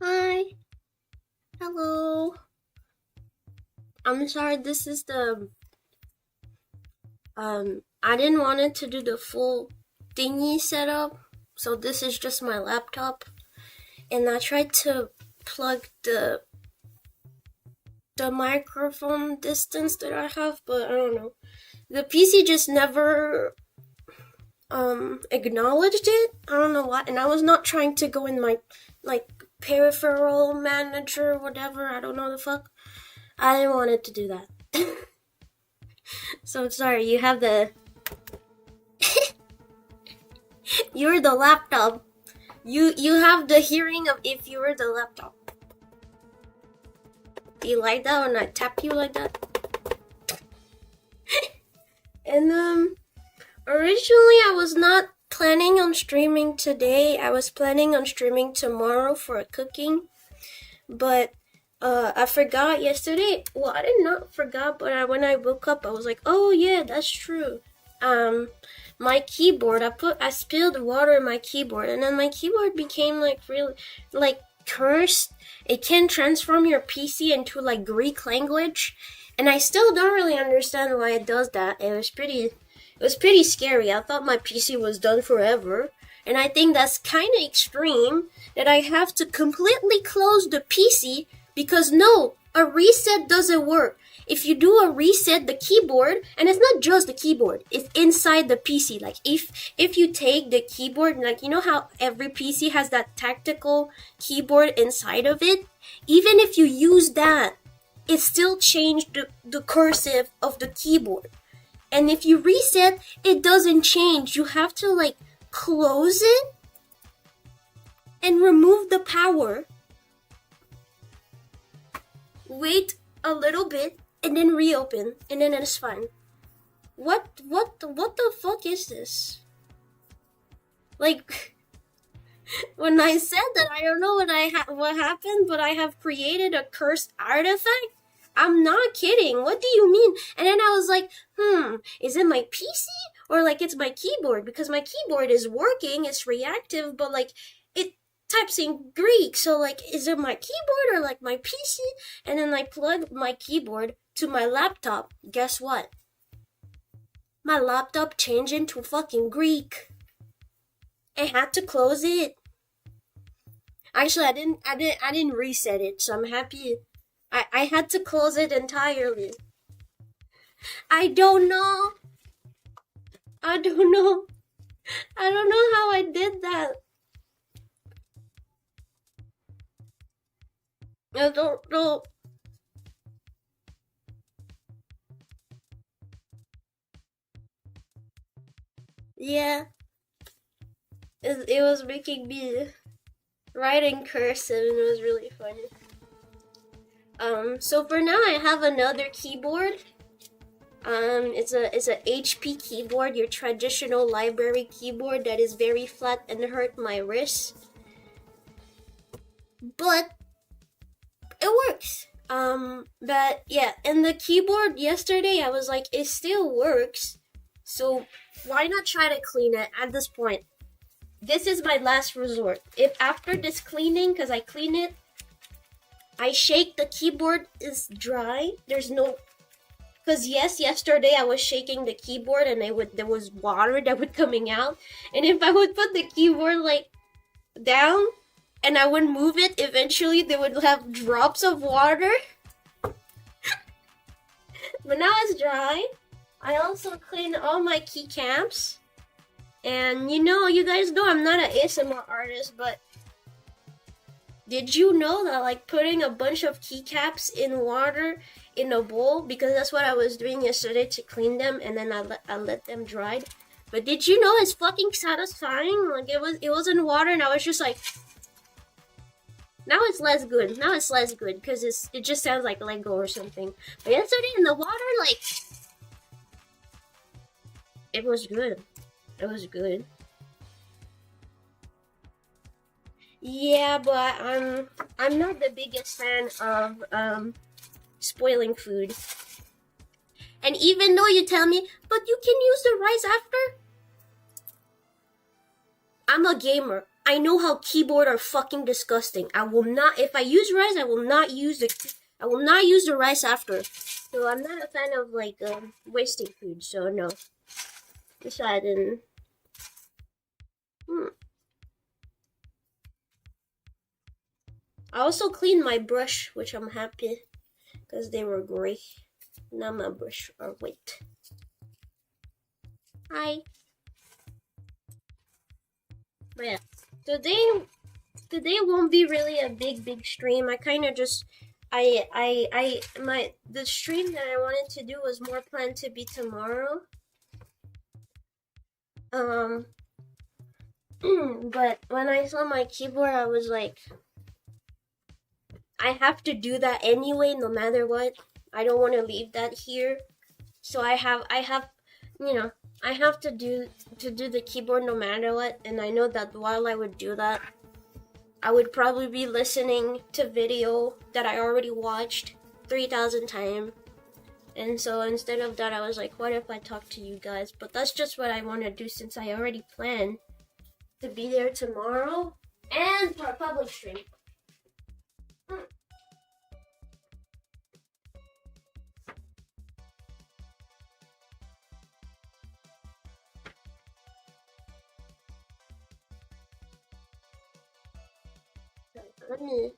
Hi. Hello. I'm sorry, this is I didn't want it to do the full thingy setup, so this is just my laptop. And I tried to plug the microphone distance that I have, but I don't know. The PC just never acknowledged it. I don't know why, and I was not trying to go in my like peripheral manager or whatever. I don't know the fuck. I didn't want it to do that. So sorry, you have the you're the laptop. You have the hearing of if you were the laptop. Do you like that when I tap you like that? And originally I was not planning on streaming today. I was planning on streaming tomorrow for cooking, but I forgot yesterday. Well, I did not forgot, but when I woke up, I was like, oh yeah, that's true. My keyboard, I spilled water in my keyboard, and then my keyboard became like really like cursed. It can transform your PC into like Greek language, and I still don't really understand why it does that. It was pretty scary. I thought my PC was done forever, and I think that's kind of extreme that I have to completely close the PC because no, a reset doesn't work. If you do a reset the keyboard, and it's not just the keyboard, it's inside the PC. Like if you take the keyboard, like you know how every PC has that tactical keyboard inside of it, even if you use that, it still changed the cursive of the keyboard. And if you reset, it doesn't change. You have to like close it and remove the power. Wait a little bit and then reopen, and then it's fine. What the fuck is this? Like when I said that I don't know what happened, but I have created a cursed artifact. I'm not kidding. What do you mean? And then I was like, is it my PC or like it's my keyboard? Because my keyboard is working, it's reactive, but like it types in Greek. So like, is it my keyboard or like my PC? And then I plugged my keyboard to my laptop. Guess what? My laptop changed into fucking Greek. I had to close it. Actually, I didn't reset it, so I'm happy. I had to close it entirely. I don't know. I don't know. I don't know how I did that. I don't know. Yeah, it was making me write in cursive, and it was really funny. So for now, I have another keyboard. It's a HP keyboard, your traditional library keyboard that is very flat and hurt my wrist, but it works. But yeah, and the keyboard yesterday, I was like, it still works, so why not try to clean it at this point? This is my last resort. If after this cleaning, because I clean it, I shake the keyboard is dry. There's no, because yes, yesterday I was shaking the keyboard and there was water that would coming out, and if I would put the keyboard like down and I would move it, eventually they would have drops of water. But now it's dry. I also cleaned all my keycaps, and you guys know I'm not an ASMR artist, but did you know that like putting a bunch of keycaps in water in a bowl, because that's what I was doing yesterday to clean them, and then I let them dry. But did you know it's fucking satisfying? Like it was in water, and I was just like, now it's less good. Now it's less good because it just sounds like Lego or something. But yesterday in the water, like it was good. It was good. Yeah, but I'm not the biggest fan of spoiling food. And even though you tell me, but you can use the rice after, I'm a gamer. I know how keyboard are fucking disgusting. I will not, if I use rice, I will not use the rice after. So I'm not a fan of like wasting food. So no, that's why I didn't. I also cleaned my brush, which I'm happy because they were gray. Now my brush are white. Hi. But yeah, today won't be really a big stream. I kind of just the stream that I wanted to do was more planned to be tomorrow. But when I saw my keyboard, I was like, I have to do that anyway, no matter what. I don't want to leave that here. So I have, you know, I have to do the keyboard no matter what. And I know that while I would do that, I would probably be listening to video that I already watched 3,000 times. And so instead of that, I was like, what if I talk to you guys? But that's just what I want to do since I already planned to be there tomorrow and for a public stream. Let me.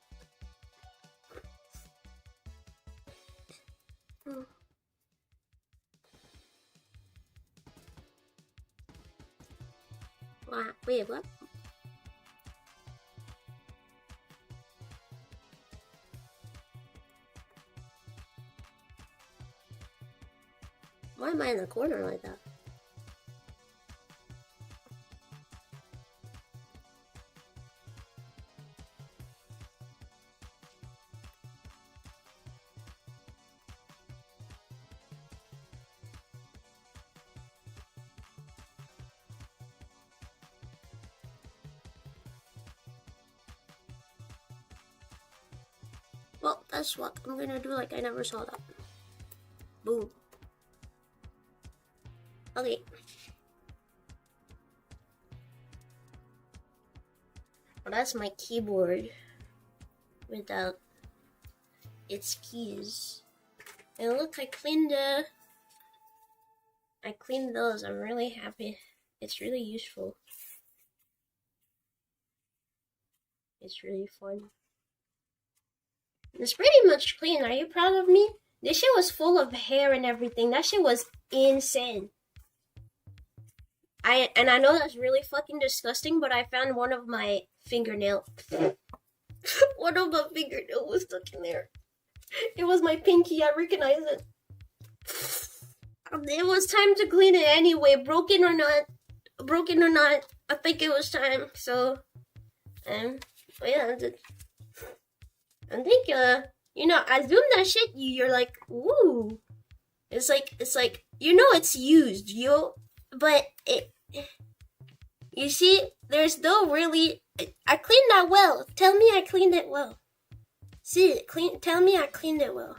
Wait, what? Why am I in the corner like that? Well, that's what I'm gonna do like I never saw that. Boom. Okay. Well, that's my keyboard without its keys. And look, I cleaned those. I'm really happy. It's really useful. It's really fun. It's pretty much clean. Are you proud of me? This shit was full of hair and everything. That shit was insane. I know that's really fucking disgusting, but I found one of my fingernail. One of my fingernail was stuck in there. It was my pinky. I recognize it. It was time to clean it anyway. Broken or not, I think it was time. So, yeah. I think I zoomed that shit. You're like, ooh. It's like it's used, yo. But you see, there's no really. I cleaned that well. Tell me I cleaned it well. See, tell me I cleaned it well.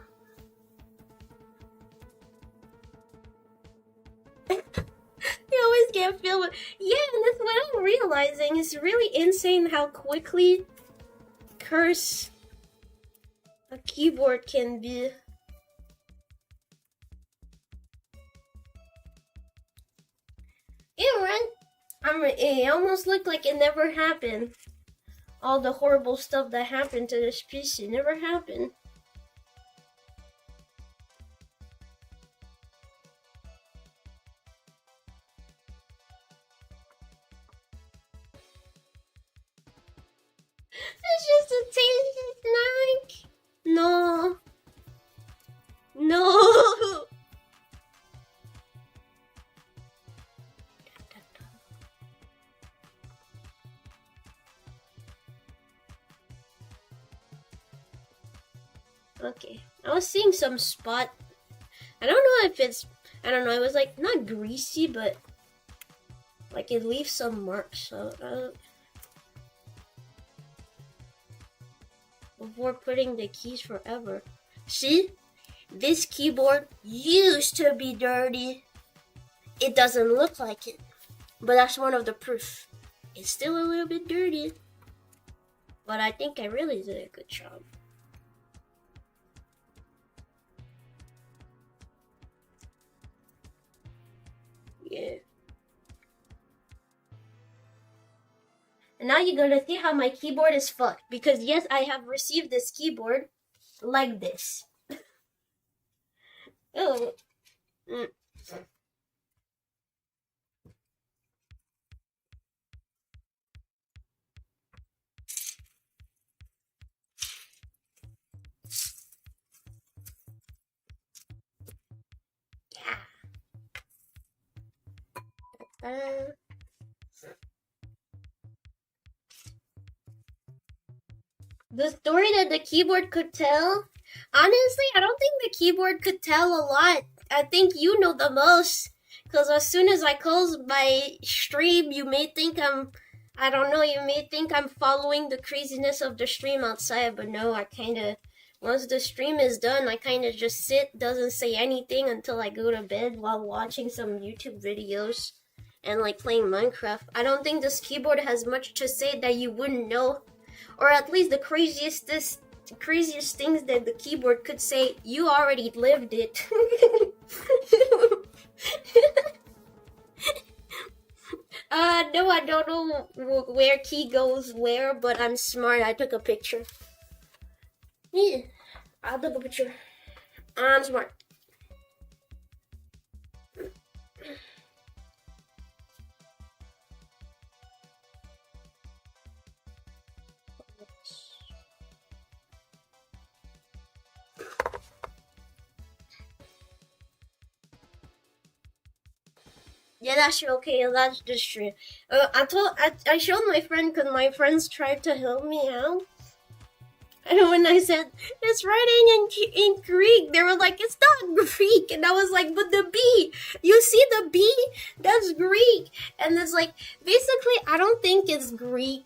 You always get filled with. Yeah, and that's what I'm realizing. It's really insane how quickly curse a keyboard can be. Yeah, right? It almost looked like it never happened. All the horrible stuff that happened to this PC never happened. It's just a tasty snack. No. No. Okay. I was seeing some spot. I don't know if it's. I don't know. It was like not greasy, but like it leaves some marks. So before putting the keys forever. See, this keyboard used to be dirty. It doesn't look like it, but that's one of the proof. It's still a little bit dirty, but I think I really did a good job. Yeah. And now you're gonna see how my keyboard is fucked. Because yes, I have received this keyboard like this. Oh. Mm. Yeah. The story that the keyboard could tell, honestly, I don't think the keyboard could tell a lot. I think you know the most. Because as soon as I close my stream, you may think I don't know, you may think I'm following the craziness of the stream outside, but no, I kind of, once the stream is done, I kind of just sit, doesn't say anything until I go to bed while watching some YouTube videos and like playing Minecraft. I don't think this keyboard has much to say that you wouldn't know, or at least the craziest things that the keyboard could say, you already lived it. No, I don't know where key goes where, but I'm smart. I took a picture. Yeah, I took a picture. I'm smart. Yeah, that's true. Okay, that's just true. I showed my friend because my friends tried to help me out. And when I said it's writing in Greek, they were like, "It's not Greek," and I was like, "But the B, you see the B? That's Greek." And it's like, basically, I don't think it's Greek.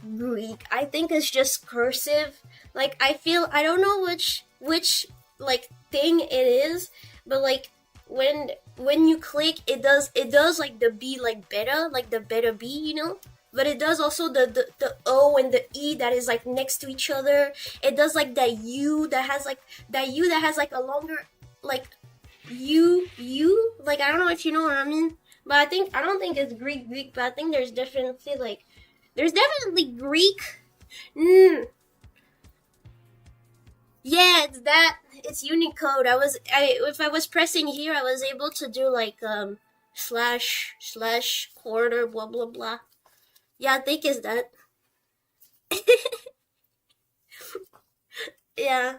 I think it's just cursive. Like I don't know which like thing it is, but like when you click, it does like the B, like beta, like the beta B, you know. But it does also the O and the E that is like next to each other. It does like that U that has like a longer like U like, I don't know if you know what I mean. But I don't think it's Greek, but I think there's definitely Greek. Mm. Yeah, it's that. It's Unicode. If I was pressing here, I was able to do like slash quarter blah blah blah. Yeah, I think it's that. Yeah.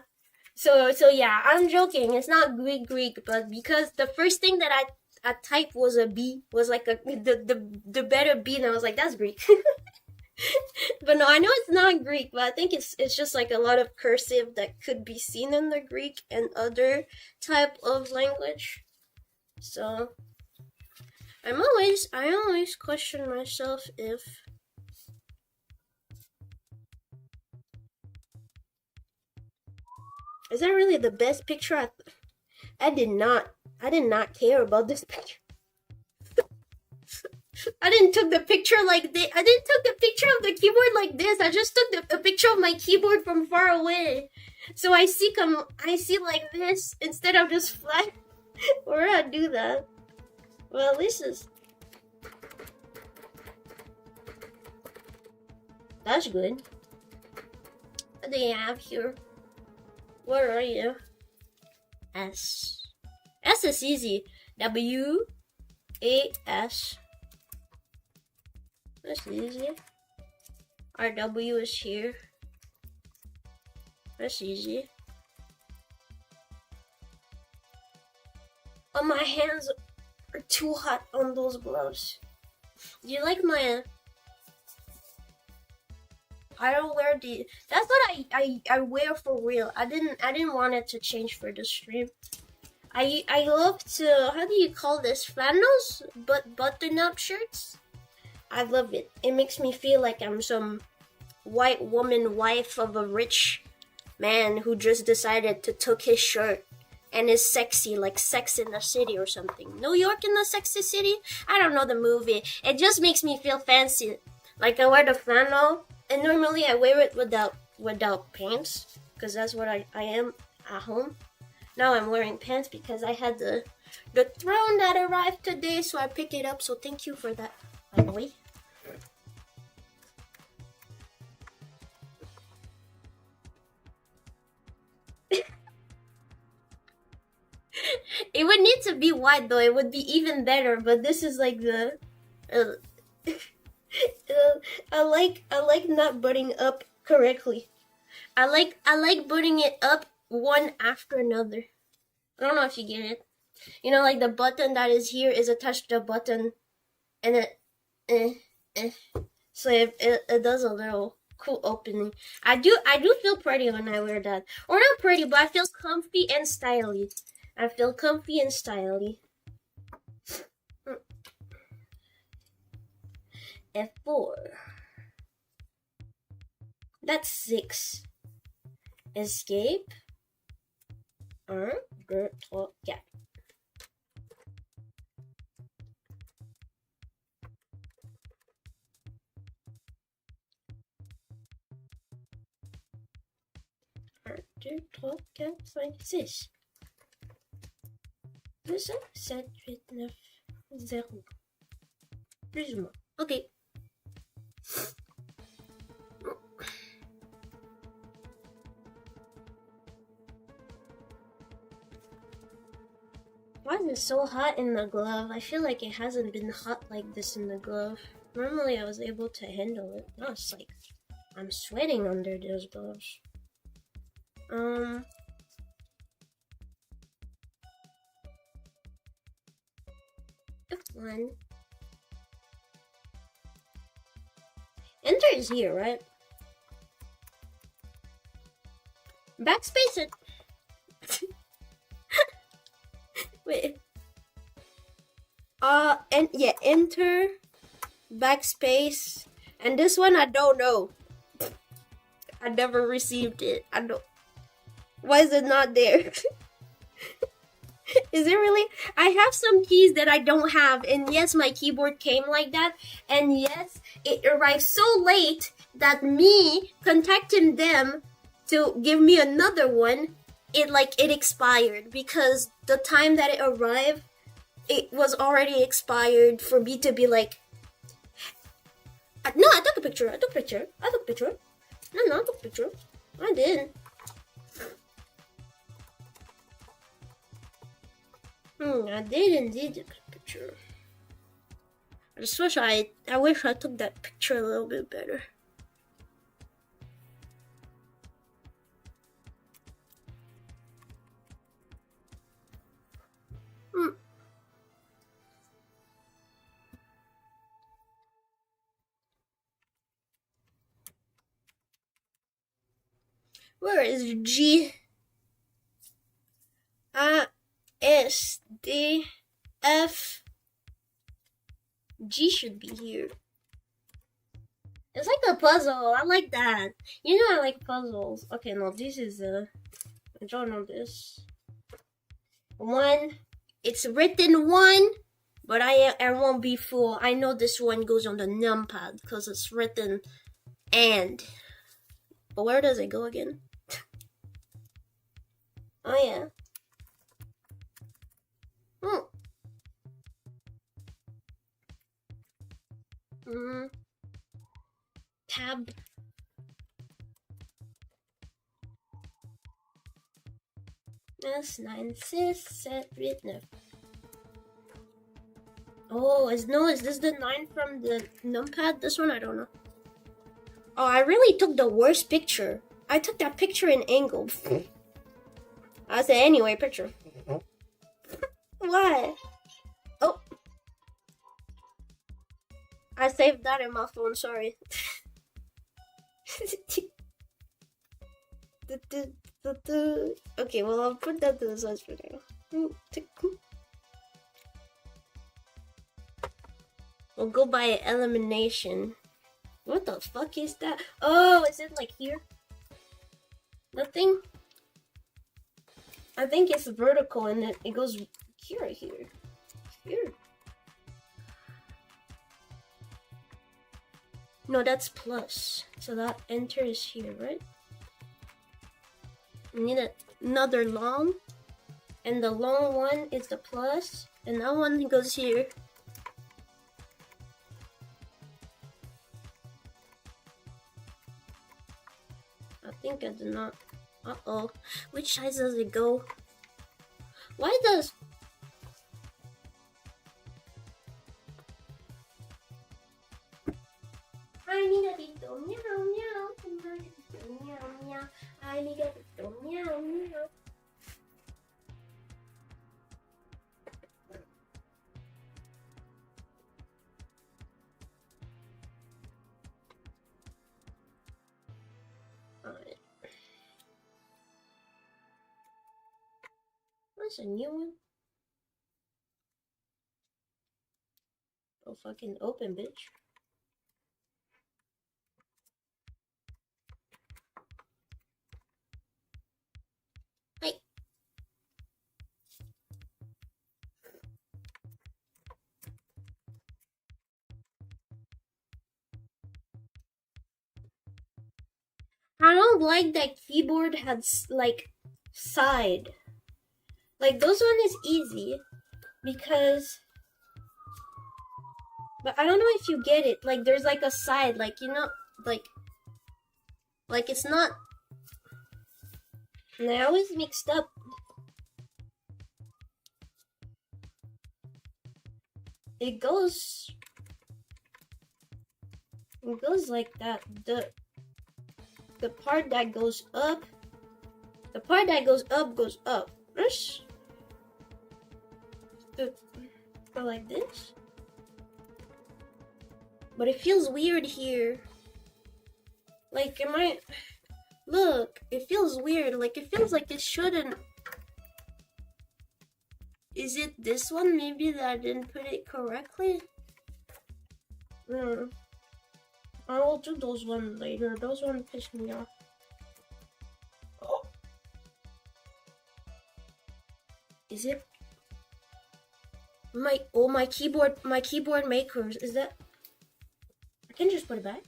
So yeah, I'm joking. It's not Greek, but because the first thing that I typed was a B, was like the better B, and I was like, that's Greek. But no, I know it's not Greek, but I think it's just like a lot of cursive that could be seen in the Greek and other type of language. So I always question myself if is that really the best picture. I did not care about this picture. I didn't took the picture like this. I didn't took the picture of the keyboard like this. I just took a picture of my keyboard from far away. So I see like this instead of just flat. Where did I do that? Well, this is that's good. What do you have here? Where are you? S. S is easy. W A S. That's easy. RW is here. That's easy. Oh, my hands are too hot on those gloves. Do you like my? I don't wear the. That's what I wear for real. I didn't want it to change for the stream. I love to, how do you call this, flannels, but button-up shirts. I love it. It makes me feel like I'm some white woman wife of a rich man who just decided to took his shirt and is sexy, like Sex in the City or something. New York in the Sexy City? I don't know the movie. It just makes me feel fancy. Like I wear the flannel, and normally I wear it without pants, because that's what I am at home. Now I'm wearing pants because I had the throne that arrived today, so I picked it up. So thank you for that, by the way. It would need to be white though. It would be even better. But this is like the. Uh, I like not buttoning up correctly. I like buttoning it up one after another. I don't know if you get it. You know, like the button that is here is attached to the button, and it, so it does a little cool opening. I do feel pretty when I wear that, or not pretty, but I feel comfy and stylish. I feel comfy and stylish. F4. That's 6. Escape. 1, 2, 3, 4. 1, 2, 3, 4, 5, 6. 2, 5, 7, 8, 9, 0. Plus ou moins. Ok. Why is it so hot in the glove? I feel like it hasn't been hot like this in the glove. Normally I was able to handle it. Now it's like I'm sweating under those gloves. F1. Enter is here, right? Backspace it. Wait. And yeah, enter, backspace, and this one I don't know. I never received it. I don't. Why is it not there? Is it really? I have some keys that I don't have, and yes, my keyboard came like that, and yes, it arrived so late that me contacting them to give me another one, it expired because the time that it arrived, it was already expired for me to be like, no, I took a picture. No, I took a picture. I did. I did indeed take a picture. I just wish I took that picture a little bit better. Where is G? A, S, D, F. G should be here. It's like a puzzle. I like that. You know I like puzzles. Okay, no, this is I don't know this. 1. It's written 1, but I won't be fooled. I know this one goes on the numpad because it's written and. But where does it go again? Oh yeah. Tab. That's 9, 6, 7, 8, 9. Oh, is this the 9 from the numpad? This one I don't know. Oh, I really took the worst picture. I took that picture in angle. I said anyway, picture. What? Oh. I saved that in my phone, sorry. Okay, well, I'll put that to the side for now. We'll go by elimination. What the fuck is that? Oh, is it like here? Nothing? I think it's vertical and it goes here. No, that's plus. So that enter is here, right? We need another long. And the long one is the plus. And that one goes here. I think I did not. Uh-oh. Which side does it go? Why does... Arigato, meow meow. Arigato, meow meow. Arigato, meow meow. Alright. What's a new one? Oh, fucking open, bitch. Hey. I don't like that keyboard has like side. Like those one is easy because, but I don't know if you get it. Like there's like a side, like you know, like it's not. And I always mixed up. It goes like that. The part that goes up, goes up. Go like this. But it feels weird here. Like, look, it feels weird. Like, it feels like it shouldn't. Is it this one? Maybe that I didn't put it correctly? I will do those one later. Those one piss me off. Oh. Is it? My keyboard makers. Is that? I can just put it back.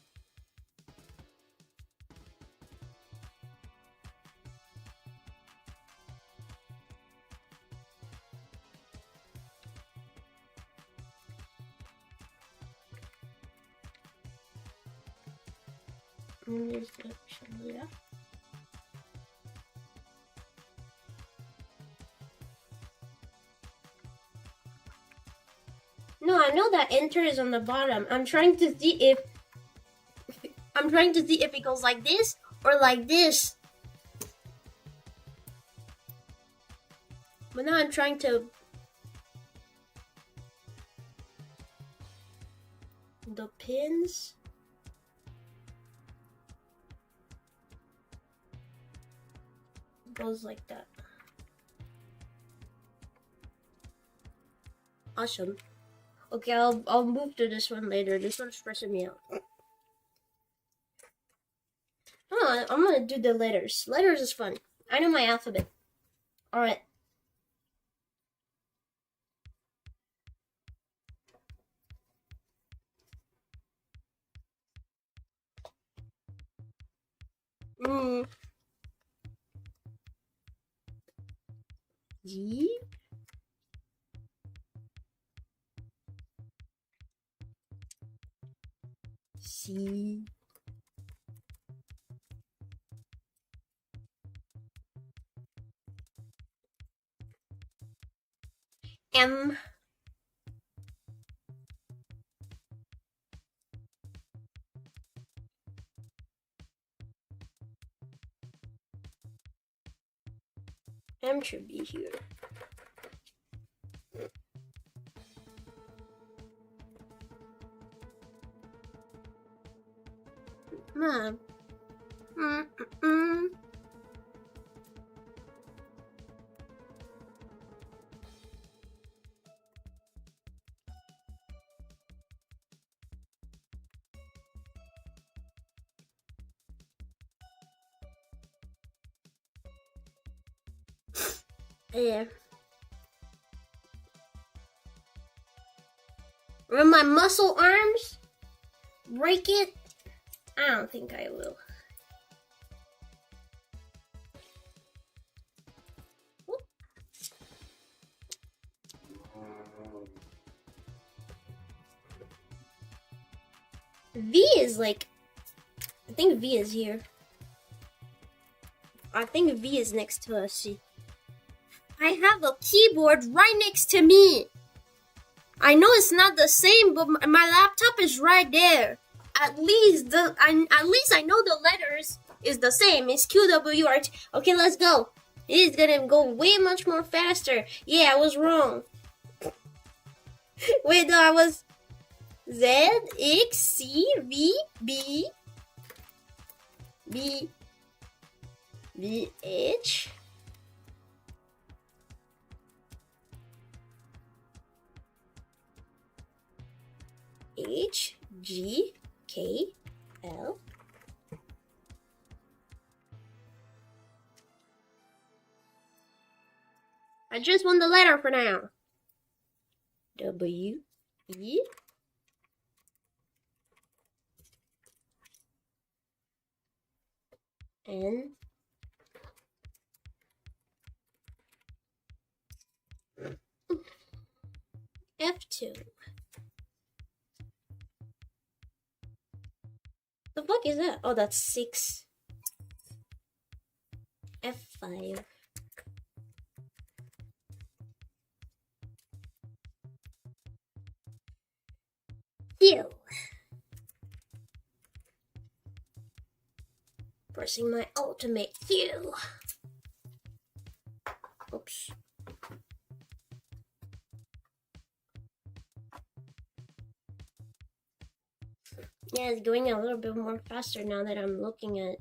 Yeah. No, I know that enter is on the bottom. I'm trying to see if it goes like this or like this. But now I'm trying to the pins. Goes like that. Awesome. Okay, I'll move to this one later. This one's stressing me out. Oh, I'm gonna do the letters. Letters is fun. I know my alphabet. Alright. G. C. M. M should be here. Mom. Yeah. Remember my muscle arms? Break it I don't think I will. V is like, I think V is here. I think V is next to us. See, I have a keyboard right next to me. I know it's not the same, but my laptop is right there. At least I know the letters is the same. It's QWRT. Okay, let's go. It is gonna go way much more faster. Yeah, I was wrong. Wait, no, I was Z X C V B B B H H G K L I just want the letter for now. W E N F2. The fuck is that? Oh, that's 6. F5. Phew. Pressing my ultimate Q. Oops. Yeah, it's going a little bit more faster now that I'm looking at it.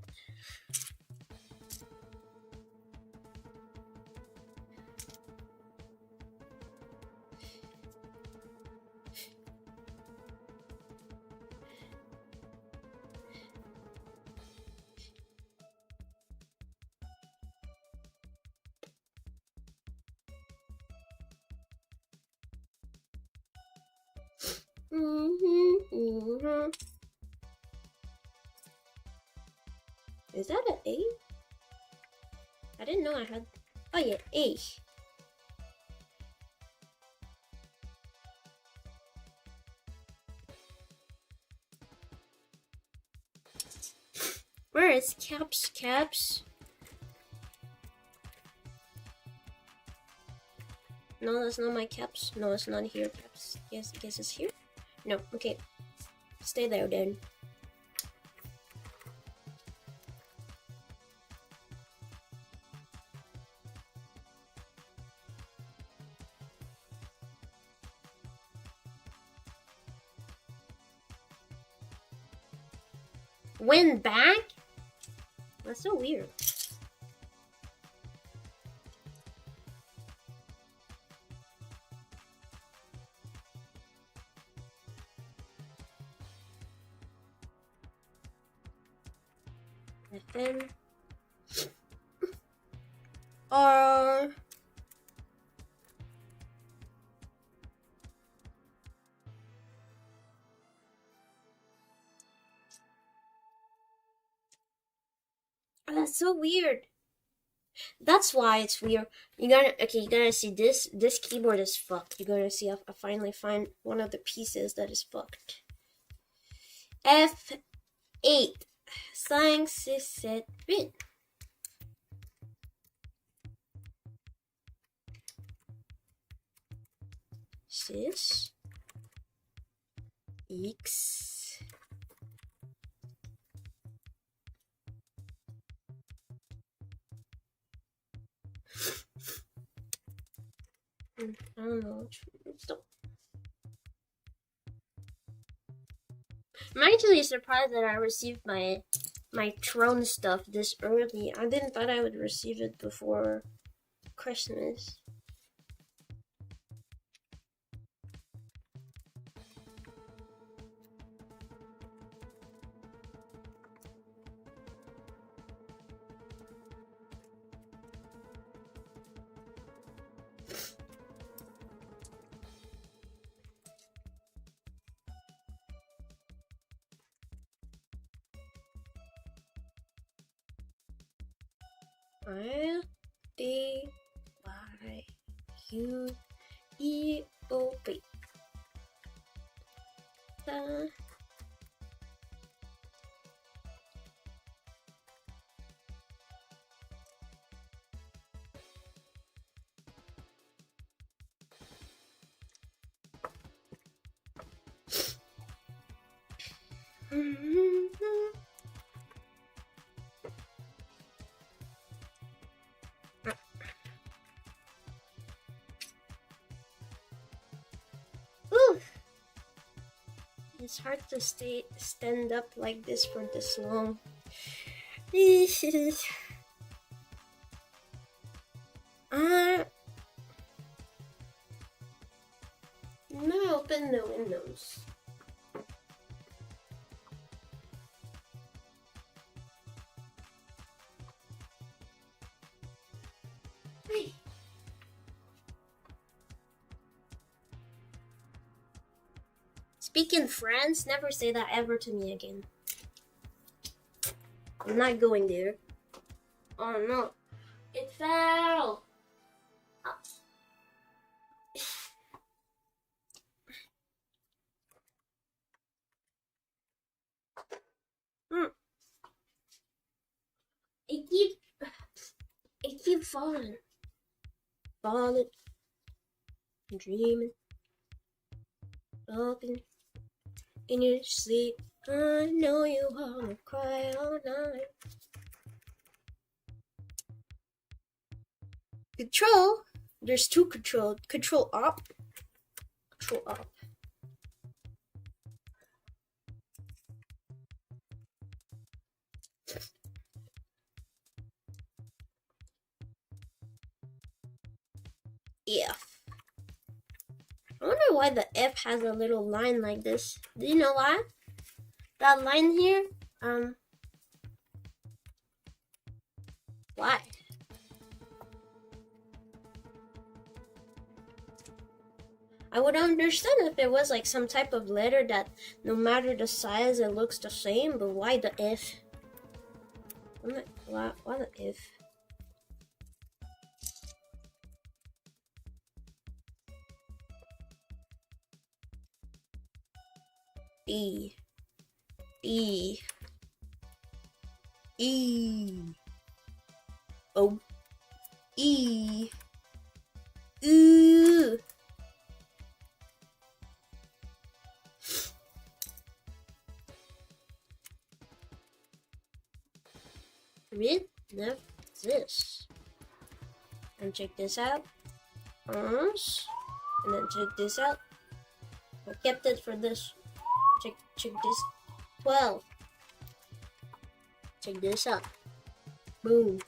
Is that an A? I didn't know I had. Oh yeah, A. Where is caps? Caps? No, that's not my caps. No, it's not here. Caps. Yes, I guess it's here. No, okay. Stay there then. Went back? That's so weird. FN R Oh, that's so weird. That's why it's weird. You gotta see this. This keyboard is fucked. You're gonna see. I finally find one of the pieces that is fucked. F8. 5, 6, 7, 8. Six X I don't know. Stop. I'm actually surprised that I received my Tron stuff this early. I didn't thought I would receive it before Christmas. L-D-Y-U-E-O-B. Ooh. It's hard to stand up like this for this long. Now open the windows. Hey. Speaking France, never say that ever to me again. I'm not going there. Oh no. It fell! It keep falling. Falling. Dreaming. Talking. In your sleep. I know you wanna cry all night. Control. There's two control. Control up. Control up. F. I wonder why the F has a little line like this. Do you know why? That line here, why? I would understand if it was like some type of letter that no matter the size it looks the same, but why the F? Why the F? E. E. E. O. E. Ooh. Read this. And check this out. And then check this out. I kept it for this. Check this. 12. Check this out. Boom.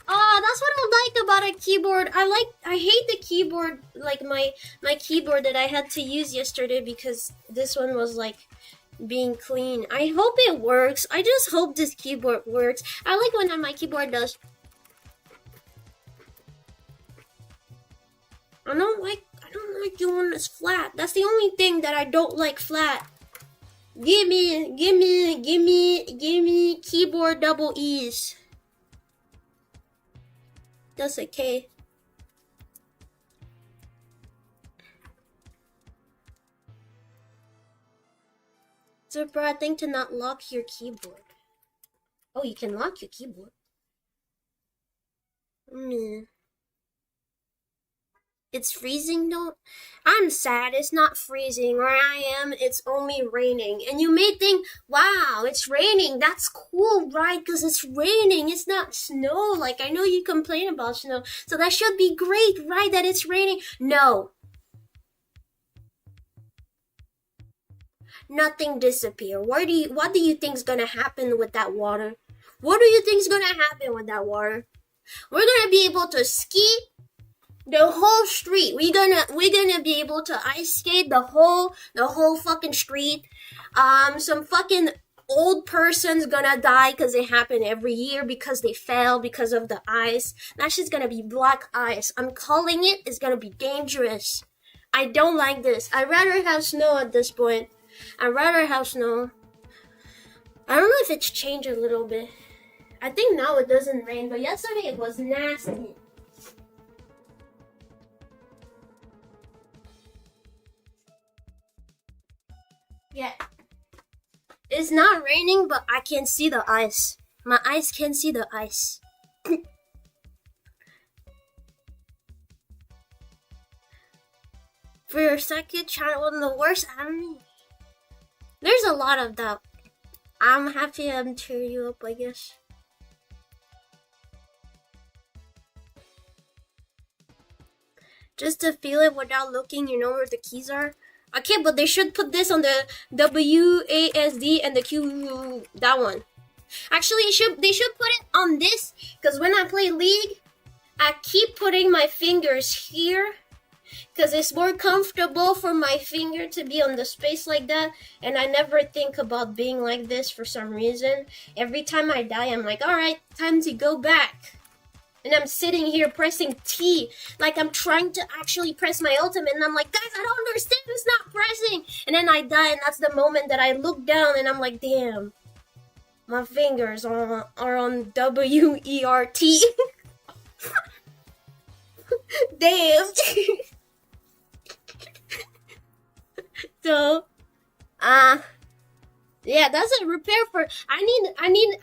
That's what I like about a keyboard. I hate the keyboard, like my keyboard that I had to use yesterday because this one was like being clean. I hope it works. I just hope this keyboard works. I like when my keyboard does. I don't like doing this flat. That's the only thing that I don't like flat. Give me keyboard double E's. That's okay. It's a bad thing to not lock your keyboard. Oh, you can lock your keyboard. It's freezing though? I'm sad it's not freezing. Where I am, it's only raining. And you may think, wow, it's raining. That's cool, right? Because it's raining. It's not snow. Like, I know you complain about snow. So that should be great, right? That it's raining. No. Nothing disappear. What do you think's gonna happen with that water? What do you think's gonna happen with that water? We're gonna be able to ski the whole street. We're gonna be able to ice skate the whole fucking street. Some fucking old person's gonna die because it happened every year because they fell because of the ice. That shit's gonna be black ice. I'm calling it. It's gonna be dangerous. I don't like this. I'd rather have snow at this point. I'd rather have snow. I don't know if it's changed a little bit. I think now it doesn't rain, but yesterday it was nasty. Yeah. It's not raining, but I can see the ice. My eyes can see the ice. For your second channel, one of the worst anime. There's a lot of that. I'm happy I'm cheering you up, I guess. Just to feel it without looking, you know where the keys are. Okay, but they should put this on the WASD and the Q, that one. Actually, they should put it on this, because when I play League, I keep putting my fingers here, because it's more comfortable for my finger to be on the space like that, and I never think about being like this for some reason. Every time I die, I'm like, alright, time to go back. And I'm sitting here pressing T, like I'm trying to actually press my ultimate, and I'm like, guys, I don't understand, it's not pressing. And then I die, and that's the moment that I look down, and I'm like, damn, my fingers are on WERT. Damn. So, yeah, that's a repair for. I need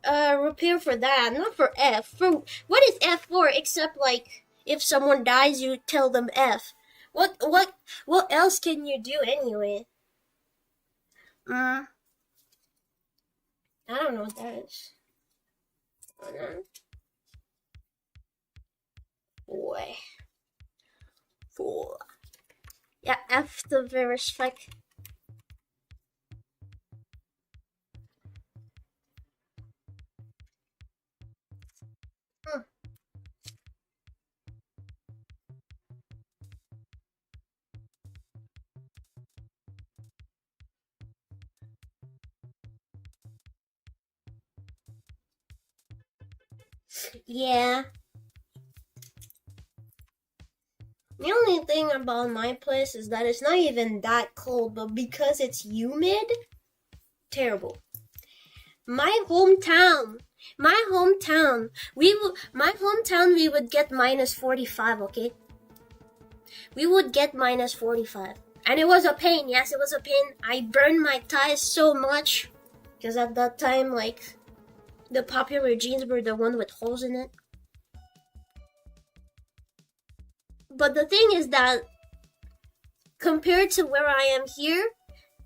a repair for that, not for F. For what is F for? Except like if someone dies, you tell them F. What else can you do anyway? I don't know what that is. Boy. Four. Yeah, F the verify. Yeah. The only thing about my place is that it's not even that cold, but because it's humid, terrible. My hometown, we would get minus 45, okay? We would get minus 45. And it was a pain, yes, it was a pain. I burned my thighs so much, because at that time, like, the popular jeans were the one with holes in it. But the thing is that compared to where I am here,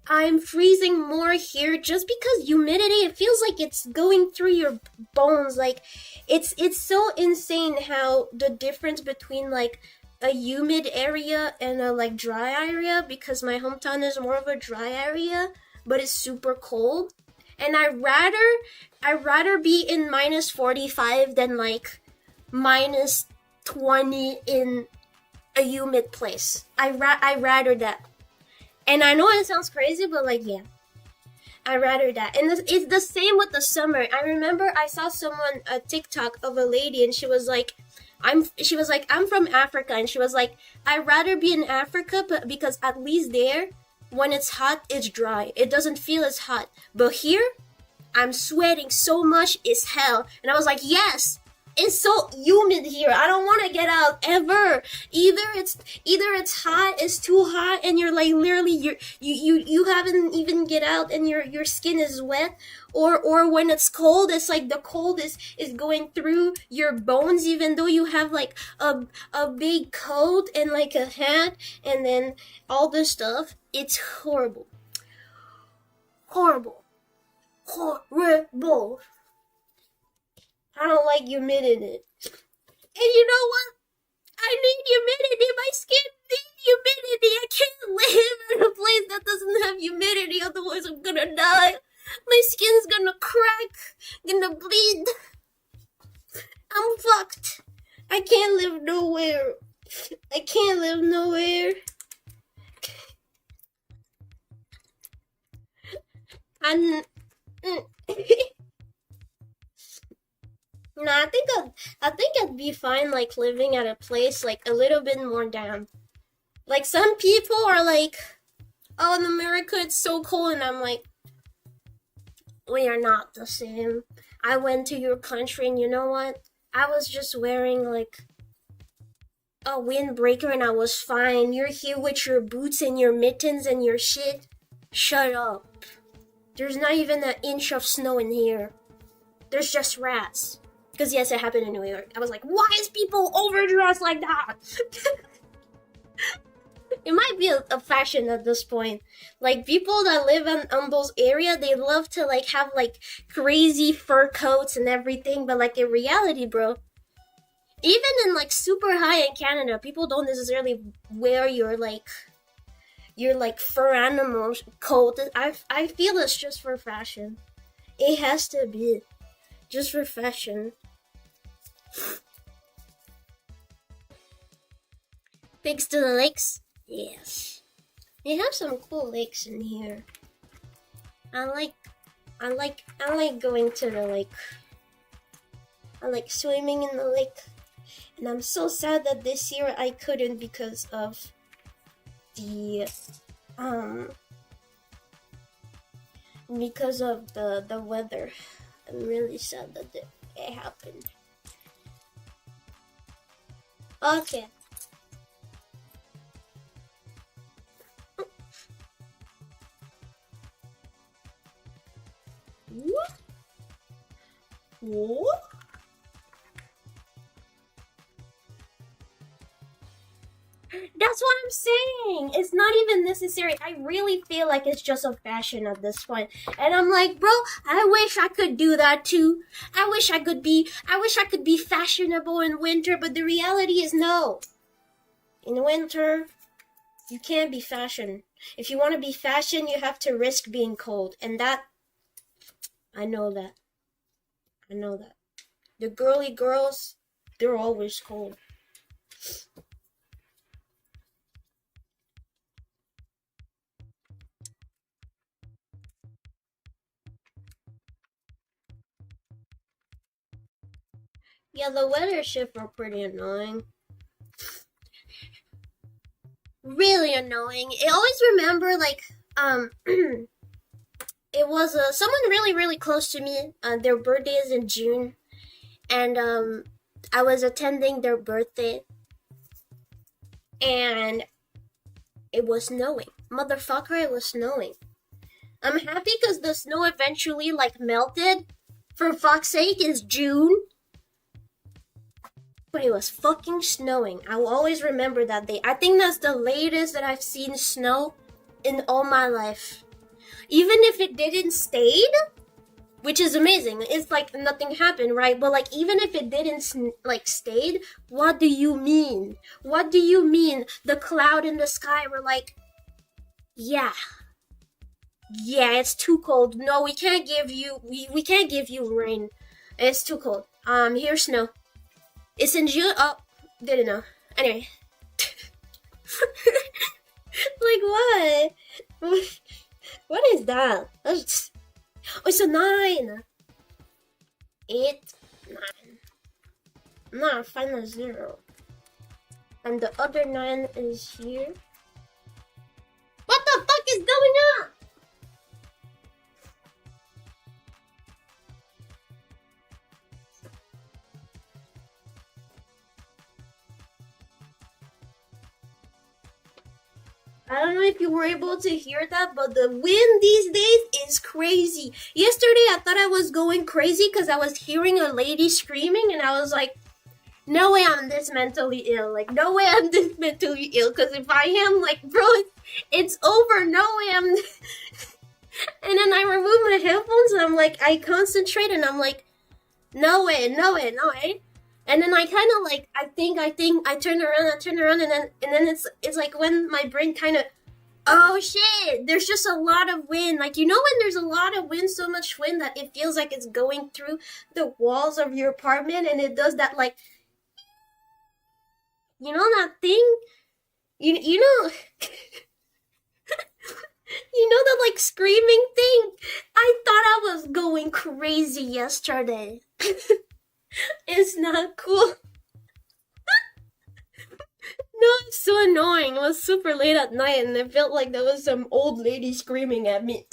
I'm freezing more here just because humidity, it feels like it's going through your bones. Like it's so insane how the difference between like a humid area and a like dry area, because my hometown is more of a dry area, but it's super cold. And I'd rather be in minus 45 than like minus 20 in a humid place. I rather that. And I know it sounds crazy, but like, yeah, I rather that. And it's the same with the summer. I remember I saw someone a TikTok of a lady, and she was like, I'm from Africa, and she was like, I'd rather be in Africa, but because at least there, when it's hot, it's dry. It doesn't feel as hot. But here, I'm sweating so much, it's hell. And I was like, yes. It's so humid here. I don't want to get out ever. Either it's hot, it's too hot, and you're like literally you haven't even get out and your skin is wet, or when it's cold, it's like the cold is going through your bones, even though you have like a big coat and like a hat and then all this stuff. It's horrible. Horrible. I don't like humidity. And you know what? I need humidity. My skin needs humidity. I can't live in a place that doesn't have humidity, otherwise I'm gonna die. My skin's gonna crack, gonna bleed. I'm fucked. I can't live nowhere. I can't live nowhere. No, I think I'd be fine like living at a place like a little bit more down. Like some people are like, oh, in America it's so cold, and I'm like, we are not the same. I went to your country, and you know what? I was just wearing like a windbreaker and I was fine. You're here with your boots and your mittens and your shit. Shut up. There's not even an inch of snow in here. There's just rats. Because yes, it happened in New York. I was like, why is people overdressed like that? It might be a fashion at this point. Like people that live on those areas, they love to like have like crazy fur coats and everything. But like in reality, bro, even in like super high in Canada, people don't necessarily wear your like fur animal coat. I feel it's just for fashion. It has to be just for fashion. Thanks to the lakes. Yes. They have some cool lakes in here. I like going to the lake. I like swimming in the lake. And I'm so sad that this year I couldn't because of the weather. I'm really sad that it happened. Okay. What? That's what I'm saying. It's not even necessary. I really feel like it's just a fashion at this point. And I'm like, bro, I wish I could do that too. I wish I could be fashionable in winter, but the reality is no. In winter, you can't be fashion. If you want to be fashion, you have to risk being cold. And that, I know that. I know that. The girly girls, they're always cold. Yeah, the weather shift are pretty annoying. Really annoying. I always remember, like, it was someone really, really close to me. Their birthday is in June. And, I was attending their birthday. And it was snowing. Motherfucker, it was snowing. I'm happy because the snow eventually, like, melted. For fuck's sake, it's June. But it was fucking snowing. I will always remember that day. I think that's the latest that I've seen snow in all my life. Even if it didn't stayed, which is amazing. It's like nothing happened, right? But like even if it didn't like stayed, what do you mean? What do you mean? The cloud in the sky were like, yeah, it's too cold. No, we can't give you we can't give you rain. It's too cold. Here's snow. It's in June. Oh, didn't know. Anyway. Like what? What is that? Oh, it's a 9. 8, 9. No, find a 0. And the other 9 is here. What the fuck is going on? I don't know if you were able to hear that, but the wind these days is crazy. Yesterday, I thought I was going crazy because I was hearing a lady screaming, and I was like, no way I'm this mentally ill. Like, no way I'm this mentally ill, because if I am, like, bro, it's over. No way I'm... And then I remove my headphones, and I'm like, I concentrate, and I'm like, no way. And then I kind of like, I think, I turn around, and then it's like when my brain kind of, oh shit, there's just a lot of wind. Like, you know when there's a lot of wind, so much wind that it feels like it's going through the walls of your apartment, and it does that, like, you know that thing? You know, you know that, like, screaming thing? I thought I was going crazy yesterday. It's not cool. No, it's so annoying. It was super late at night and it felt like there was some old lady screaming at me.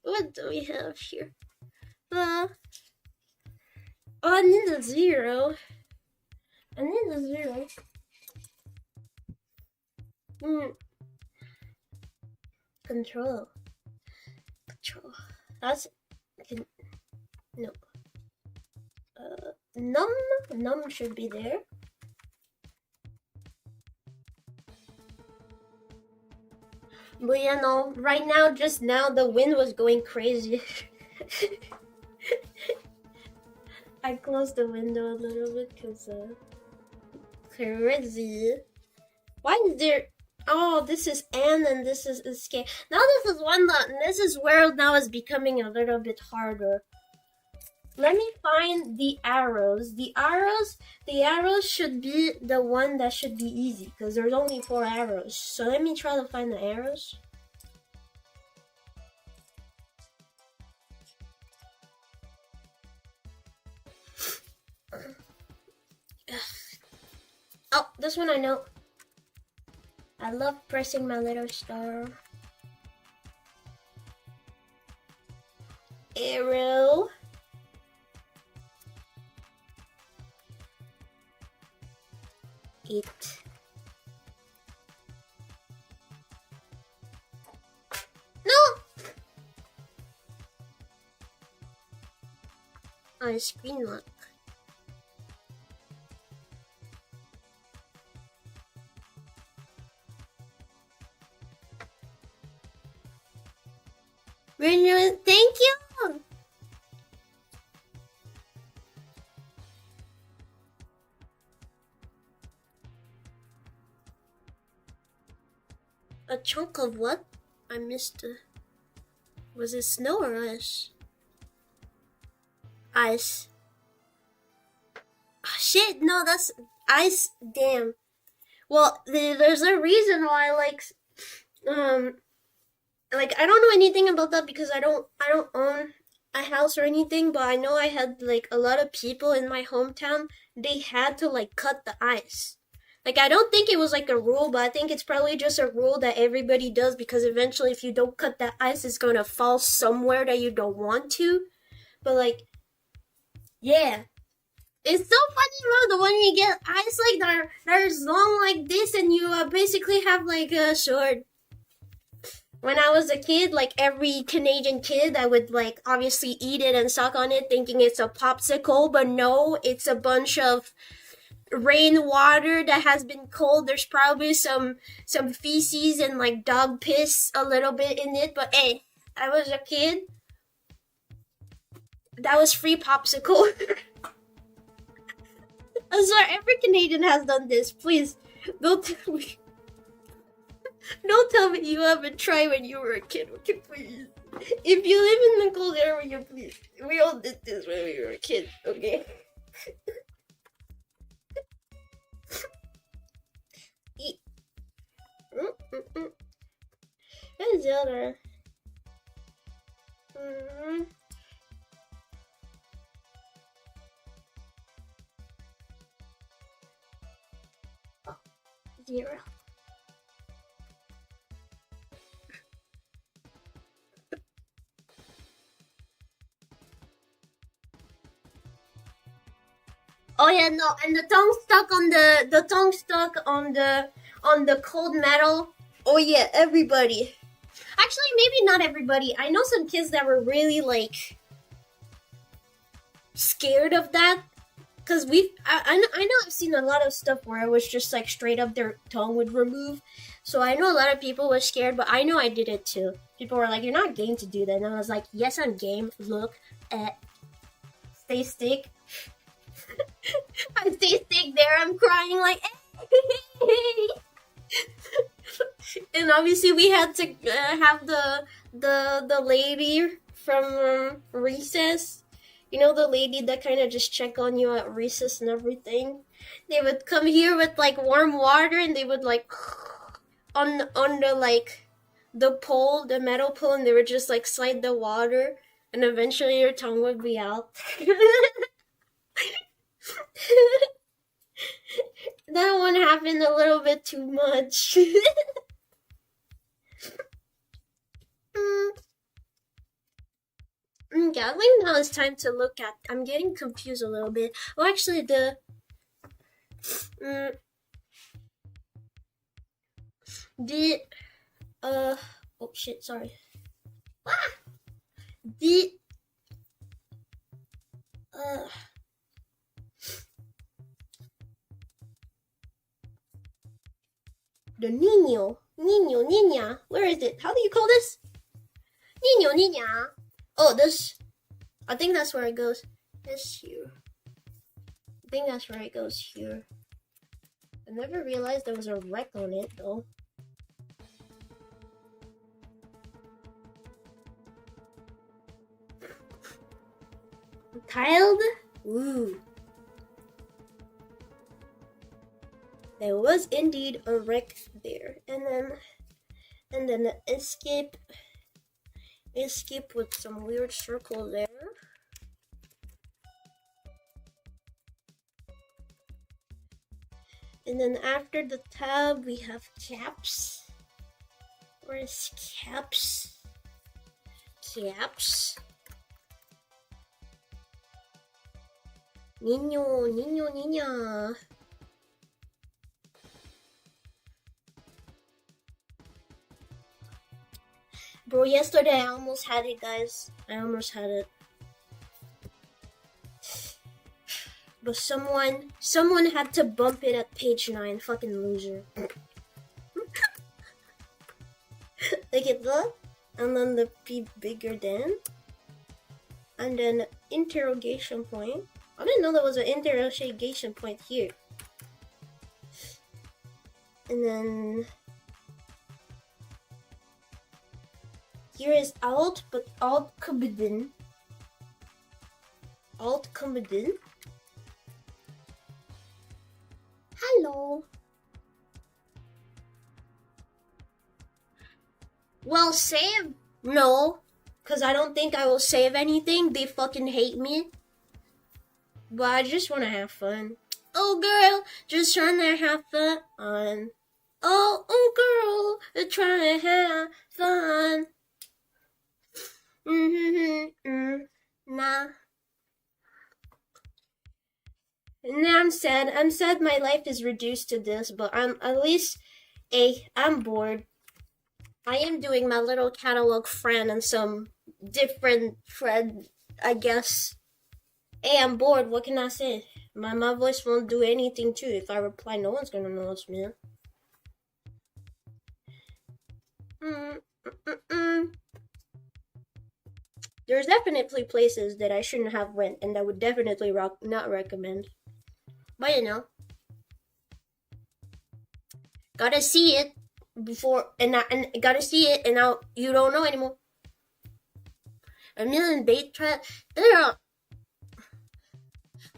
What do we have here? Oh, I need a zero. I need a zero. Control. Control. That's no. Num. Num should be there. But you know, right now, just now, the wind was going crazy. I closed the window a little bit because crazy. Why is there? Oh, this is N and this is escape. Now this is one that this is where now is becoming a little bit harder. Let me find the arrows. The arrows should be the one that should be easy because there's only 4 arrows. So let me try to find the arrows. Oh, this one I know. I love pressing my little star. Arrow. It. No! Oh, screen lock. Thank you! A chunk of what? I missed it. Was it snow or ice? Ice. Oh, shit, no, that's ice. Damn. Well, there's a reason why, like I don't know anything about that because I don't own a house or anything, but I know I had like a lot of people in my hometown, they had to like cut the ice. Like I don't think it was like a rule, but I think it's probably just a rule that everybody does because eventually if you don't cut that ice it's gonna fall somewhere that you don't want to. But like yeah. It's so funny, bro, the when you get ice like that is long like this and you basically have like a sword. When I was a kid, like every Canadian kid, I would like obviously eat it and suck on it thinking it's a popsicle, but no, it's a bunch of rainwater that has been cold. There's probably some feces and like dog piss a little bit in it, but hey, I was a kid. That was free popsicle. I'm sorry, every Canadian has done this. Please, don't tell me. Don't tell me you haven't tried when you were a kid, okay, please. If you live in the cold area, please. We all did this when we were a kid, okay? Where's the other? Oh, 0. Oh yeah, no, and the tongue stuck on the cold metal. Oh yeah, everybody. Actually, maybe not everybody. I know some kids that were really like scared of that because I know I've seen a lot of stuff where it was just like straight up their tongue would remove. So I know a lot of people were scared, but I know I did it too. People were like, "You're not game to do that," and I was like, "Yes, I'm game. Look at stay stick." I stay stick there. I'm crying like, hey. And obviously we had to have the lady from recess. You know, the lady that kind of just check on you at recess and everything. They would come here with like warm water and they would like on the like the pole, the metal pole, and they would just like slide the water, and eventually your tongue would be out. That one happened a little bit too much. yeah, I think now it's time to look at. I'm getting confused a little bit. Oh, actually, mm, the oh shit, sorry. Ah, the uh the Nina. Where is it? How do you call this? Nina. Oh, this. I think that's where it goes. This here. I think that's where it goes here. I never realized there was a wreck on it though. Tiled? Ooh. There was indeed a wreck there. And then the escape with some weird circle there. And then after the tab we have caps. Where's caps? Caps. Niña. Bro, yesterday I almost had it, guys. I almost had it. But someone had to bump it at page 9. Fucking loser. Look at that. And then the P bigger than. And then interrogation point. I didn't know there was an interrogation point here. And then here is alt, but alt kubidin. Hello. Well, save? No. Because I don't think I will save anything. They fucking hate me. But I just want to have fun. Oh, girl, just trying to have fun. Oh, girl, trying to have fun. Nah. Nah, I'm sad. I'm sad my life is reduced to this, but I'm bored. I am doing my little catalog friend and some different friend, I guess. Hey, I'm bored. What can I say? My voice won't do anything too. If I reply, no one's gonna notice me. There's definitely places that I shouldn't have went, and I would definitely not recommend. But you know, gotta see it before, and gotta see it, and now you don't know anymore. A million bait trap.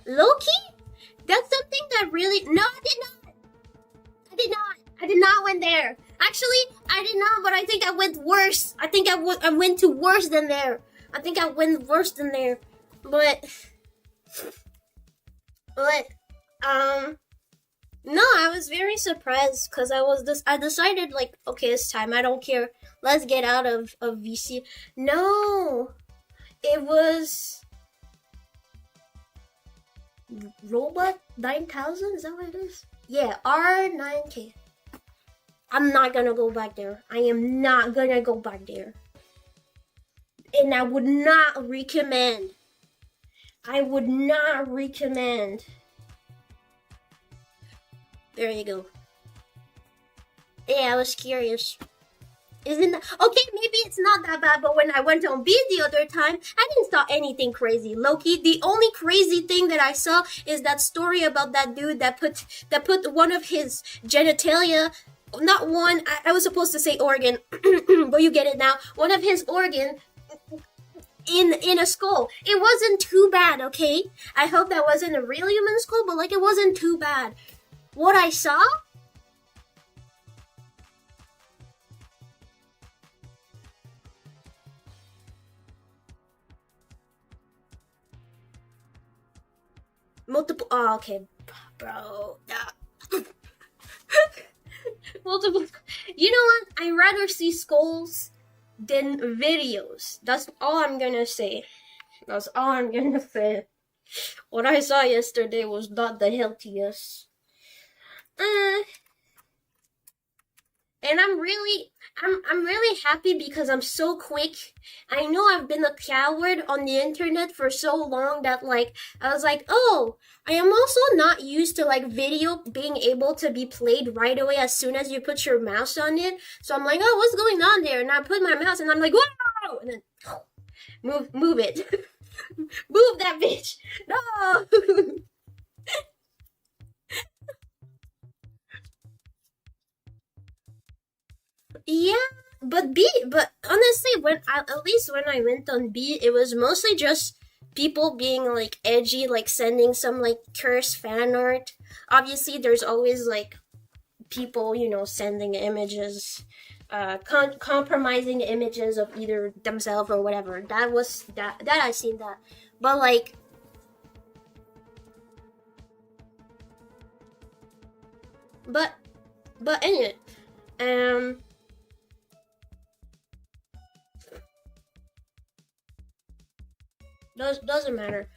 Loki? That's something that really... No, I did not. I did not went there. Actually, I did not, but I think I went worse. I think I went to worse than there. But, no, I was very surprised because I decided like, okay, it's time. I don't care. Let's get out of VC. No, it was Robot 9000. Is that what it is? Yeah, R9K. I'm not gonna go back there. I am not gonna go back there. And I would not recommend. There you go. Yeah, I was curious. Isn't that okay? Maybe it's not that bad, but when I went on B the other time, I didn't saw anything crazy. Loki, the only crazy thing that I saw is that story about that dude that put one of his genitalia, not one. I was supposed to say organ, but you get it now. One of his organ in a skull. It wasn't too bad, okay? I hope that wasn't a real human skull, but like it wasn't too bad. What I saw? Multiple. Oh, okay, bro. Multiple. You know what? I'd rather see skulls than videos. That's all I'm gonna say. That's all I'm gonna say. What I saw yesterday was not the healthiest. Uh, and I'm really happy because I'm so quick. I know I've been a coward on the internet for so long that like I was like, oh, I am also not used to like video being able to be played right away as soon as you put your mouse on it. So I'm like, oh, what's going on there? And I put my mouse and I'm like, whoa, and then move it. Move that bitch. No. Yeah, but honestly, when at least when I went on B, it was mostly just people being like edgy, like sending some like cursed fan art. Obviously, there's always like people, sending images, compromising images of either themselves or whatever. That I seen that, but like, but anyway, um. Doesn't matter.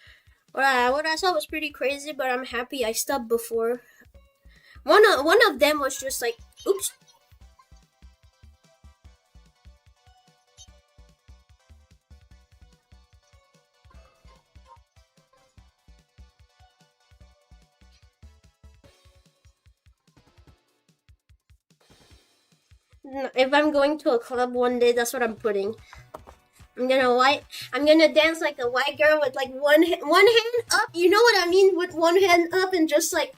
What I saw was pretty crazy, but I'm happy I stopped before. One of them was just like, oops. If I'm going to a club one day, that's what I'm putting. I'm gonna I'm gonna dance like a white girl with like one hand up. You know what I mean? With one hand up and just like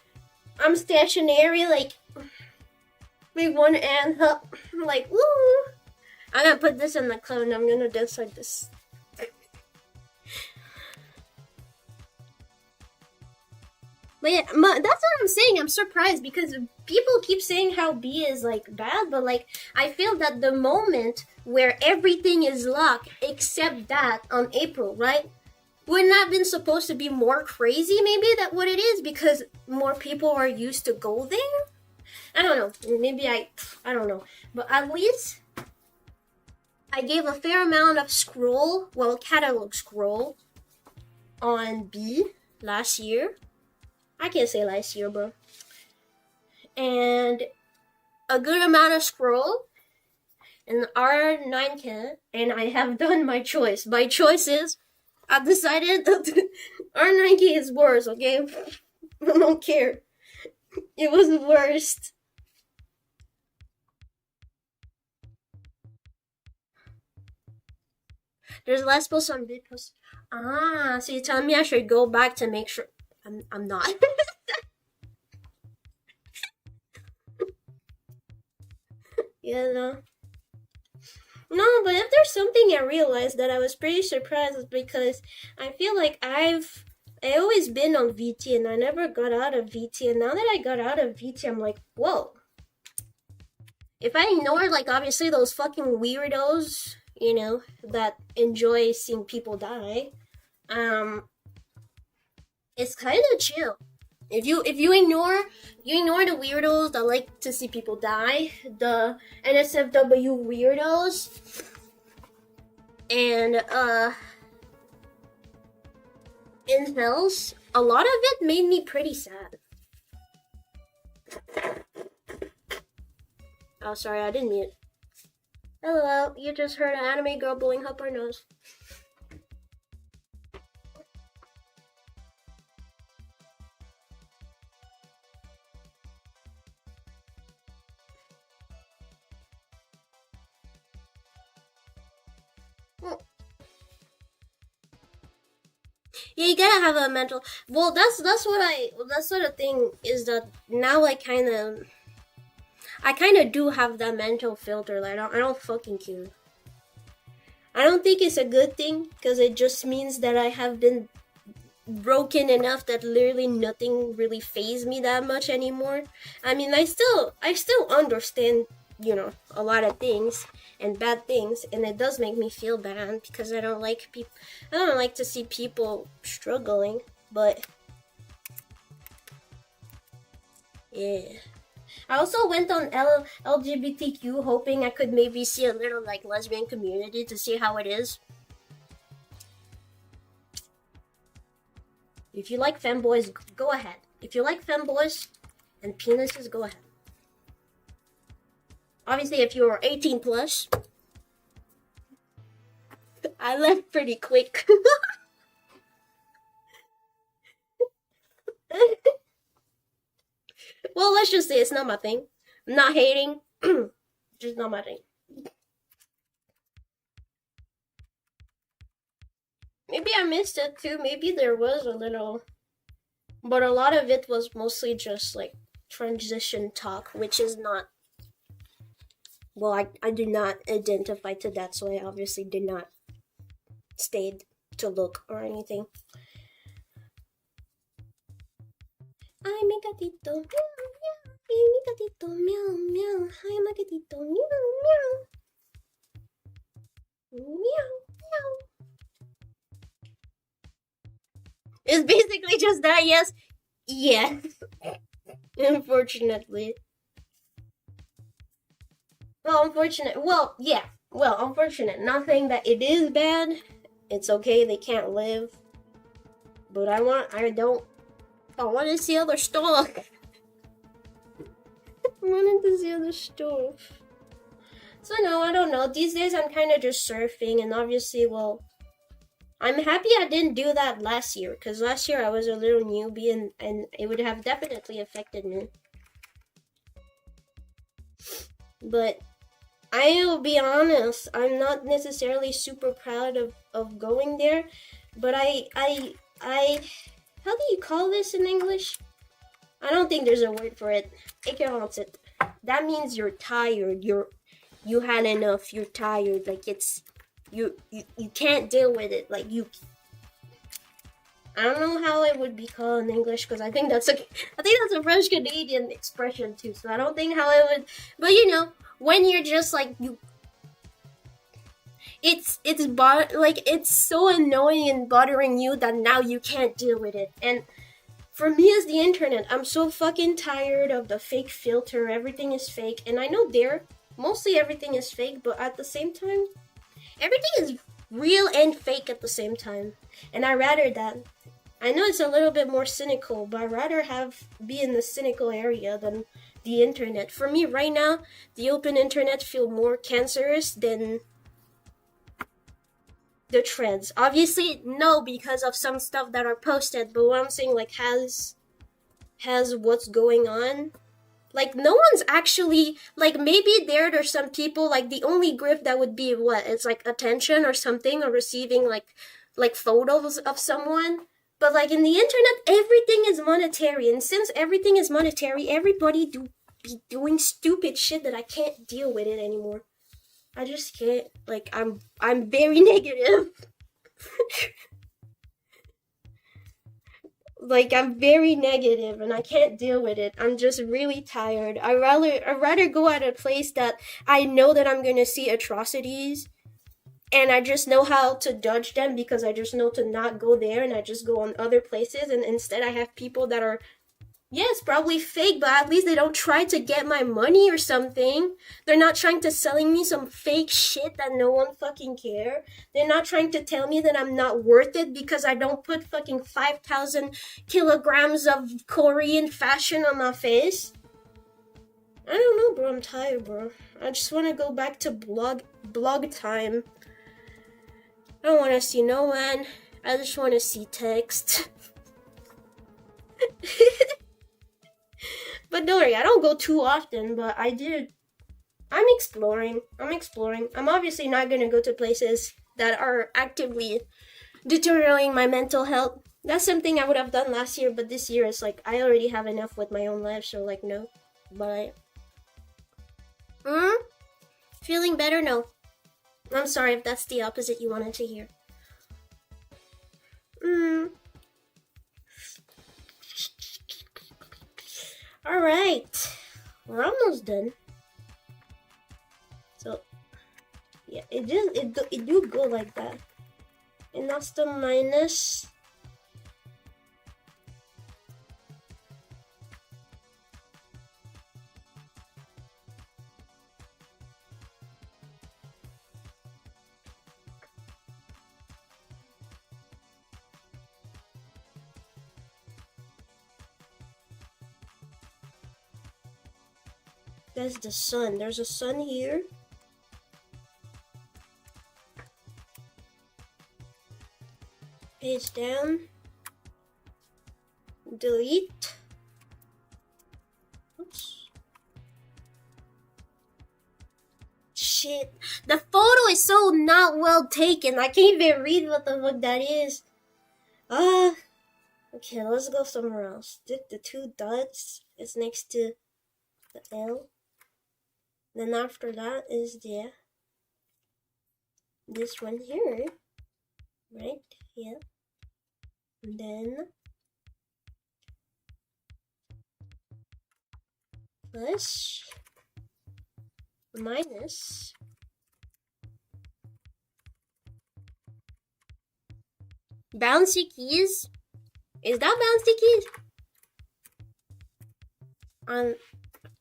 I'm stationary, like one hand up, like woo. I'm gonna put this in the club and I'm gonna dance like this. But yeah, that's what I'm saying. I'm surprised because people keep saying how B is like bad, but like I feel that the moment where everything is locked except that on April, right? Wouldn't that have been supposed to be more crazy? Maybe that what it is because more people are used to go there. I don't know. Maybe I don't know. But at least I gave a fair amount of catalog scroll on B last year. I can't say last year, bro. And a good amount of scroll in R9K, and I have done my choice. My choice is, I've decided that R9K is worse, okay? I don't care. It was the worst. There's less posts on Bitpost. Ah, so you're telling me I should go back to make sure I'm not. Yeah, no. No, but if there's something I realized that I was pretty surprised is because I feel like I always been on VT and I never got out of VT, and now that I got out of VT I'm like, whoa. If I ignore like obviously those fucking weirdos, that enjoy seeing people die, um it's kind of chill. If you ignore the weirdos that like to see people die, the NSFW weirdos, and incels, a lot of it made me pretty sad. Oh, sorry, I didn't mute. Hello, you just heard an anime girl blowing up her nose. Yeah, you gotta have a mental. Well, that's sort of thing is that now I kind of do have that mental filter. Like I don't fucking care. I don't think it's a good thing because it just means that I have been broken enough that literally nothing really fazes me that much anymore. I mean, I still understand, a lot of things and bad things, and it does make me feel bad because I don't like to see people struggling, but yeah. I also went on LGBTQ hoping I could maybe see a little like lesbian community to see how it is. If you like femboys, go ahead. If you like femboys and penises, go ahead. Obviously, if you're 18 plus, I left pretty quick. Well, let's just say it's not my thing. I'm not hating, just not my thing. Maybe I missed it too. Maybe there was a little, but a lot of it was mostly just like transition talk, which is not. Well, I do not identify to that, so I obviously did not stay to look or anything. I'm a gatito, meow meow. I'm a gatito, meow meow. I'm a gatito, meow meow. Meow meow. It's basically just that, yes. Yes. Unfortunately. Well, unfortunate. Well, yeah. Well, unfortunate. Not saying that it is bad. It's okay. They can't live. But I want to see other stuff. I wanted to see other stuff. So no, I don't know. These days I'm kind of just surfing, and obviously, well, I'm happy I didn't do that last year, because last year I was a little newbie, and it would have definitely affected me. But I will be honest, I'm not necessarily super proud of going there, but I how do you call this in English? I don't think there's a word for it. It. That means you're tired. You had enough. You're tired. Like it's you can't deal with it. Like you. I don't know how it would be called in English, because I think that's a French Canadian expression too. So I don't think how it would. But you know, when you're just like you. It's so annoying and bothering you that now you can't deal with it. And for me as the internet, I'm so fucking tired of the fake filter. Everything is fake. And I know mostly everything is fake, but at the same time, everything is real and fake at the same time. And I rather that. I know it's a little bit more cynical, but I'd rather be in the cynical area than the internet. For me right now, the open internet feel more cancerous than the trends. Obviously, no, because of some stuff that are posted, but what I'm saying, like, has what's going on. Like, no one's actually, like, maybe there's some people, like, the only grift that would be what? It's, like, attention or something, or receiving, like photos of someone. But, like, in the internet, everything is monetary, and since everything is monetary, everybody be doing stupid shit that I can't deal with it anymore. I just can't. Like, I'm very negative. Like, I'm very negative and I can't deal with it. I'm just really tired. I'd rather go at a place that I know that I'm gonna see atrocities, and I just know how to dodge them because I just know to not go there, and I just go on other places, and instead I have people that are, yes, probably fake, but at least they don't try to get my money or something. They're not trying to selling me some fake shit that no one fucking care. They're not trying to tell me that I'm not worth it because I don't put fucking 5,000 kilograms of Korean fashion on my face. I don't know, bro. I'm tired, bro. I just want to go back to blog time. I don't want to see no one. I just want to see text. But don't worry, I don't go too often, but I did. I'm exploring. I'm obviously not gonna go to places that are actively deteriorating my mental health. That's something I would have done last year, but this year it's like I already have enough with my own life, so like no. But feeling better? No. I'm sorry if that's the opposite you wanted to hear. Alright. We're almost done. So yeah, it do go like that. And that's the minus. That's the sun. There's a sun here. Page down. Delete. Oops. Shit. The photo is so not well taken. I can't even read what the fuck that is. Okay, let's go somewhere else. The two dots is next to the L. Then after that is this one here. Right here. And then plus minus bouncy keys. Is that bouncy keys?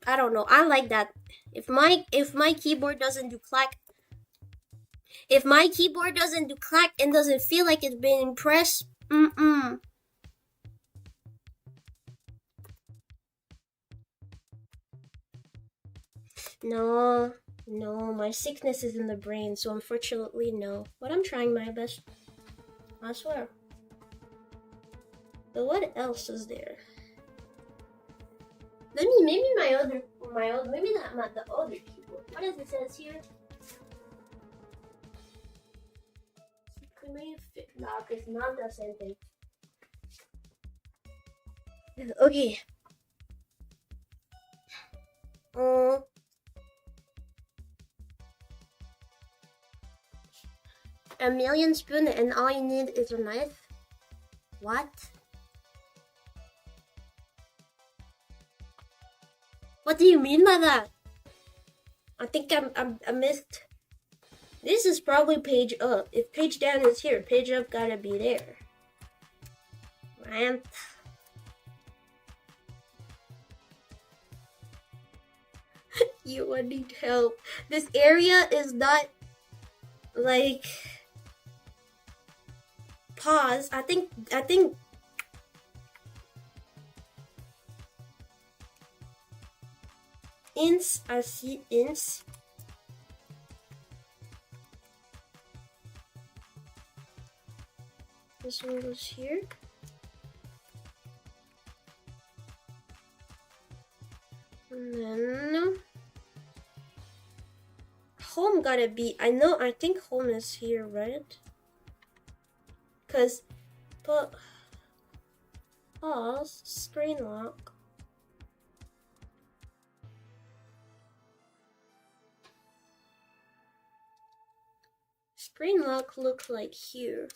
I don't know. I like that. If my keyboard doesn't do clack, if my keyboard doesn't do clack and doesn't feel like it's been pressed, No, my sickness is in the brain, so unfortunately, no. But I'm trying my best. I swear. But what else is there? Maybe maybe not the other keyboard. What does it says here? No, it's not the same thing. Okay. A million spoon and all you need is a knife? What? What do you mean by that? I think I missed. This is probably page up. If page down is here, page up gotta be there. Rant. You would need help. This area is not like pause. I think ints. I see ints. This one goes here. And then home gotta be, I think home is here, right? Cause pause, screen lock. Screen lock looks like here.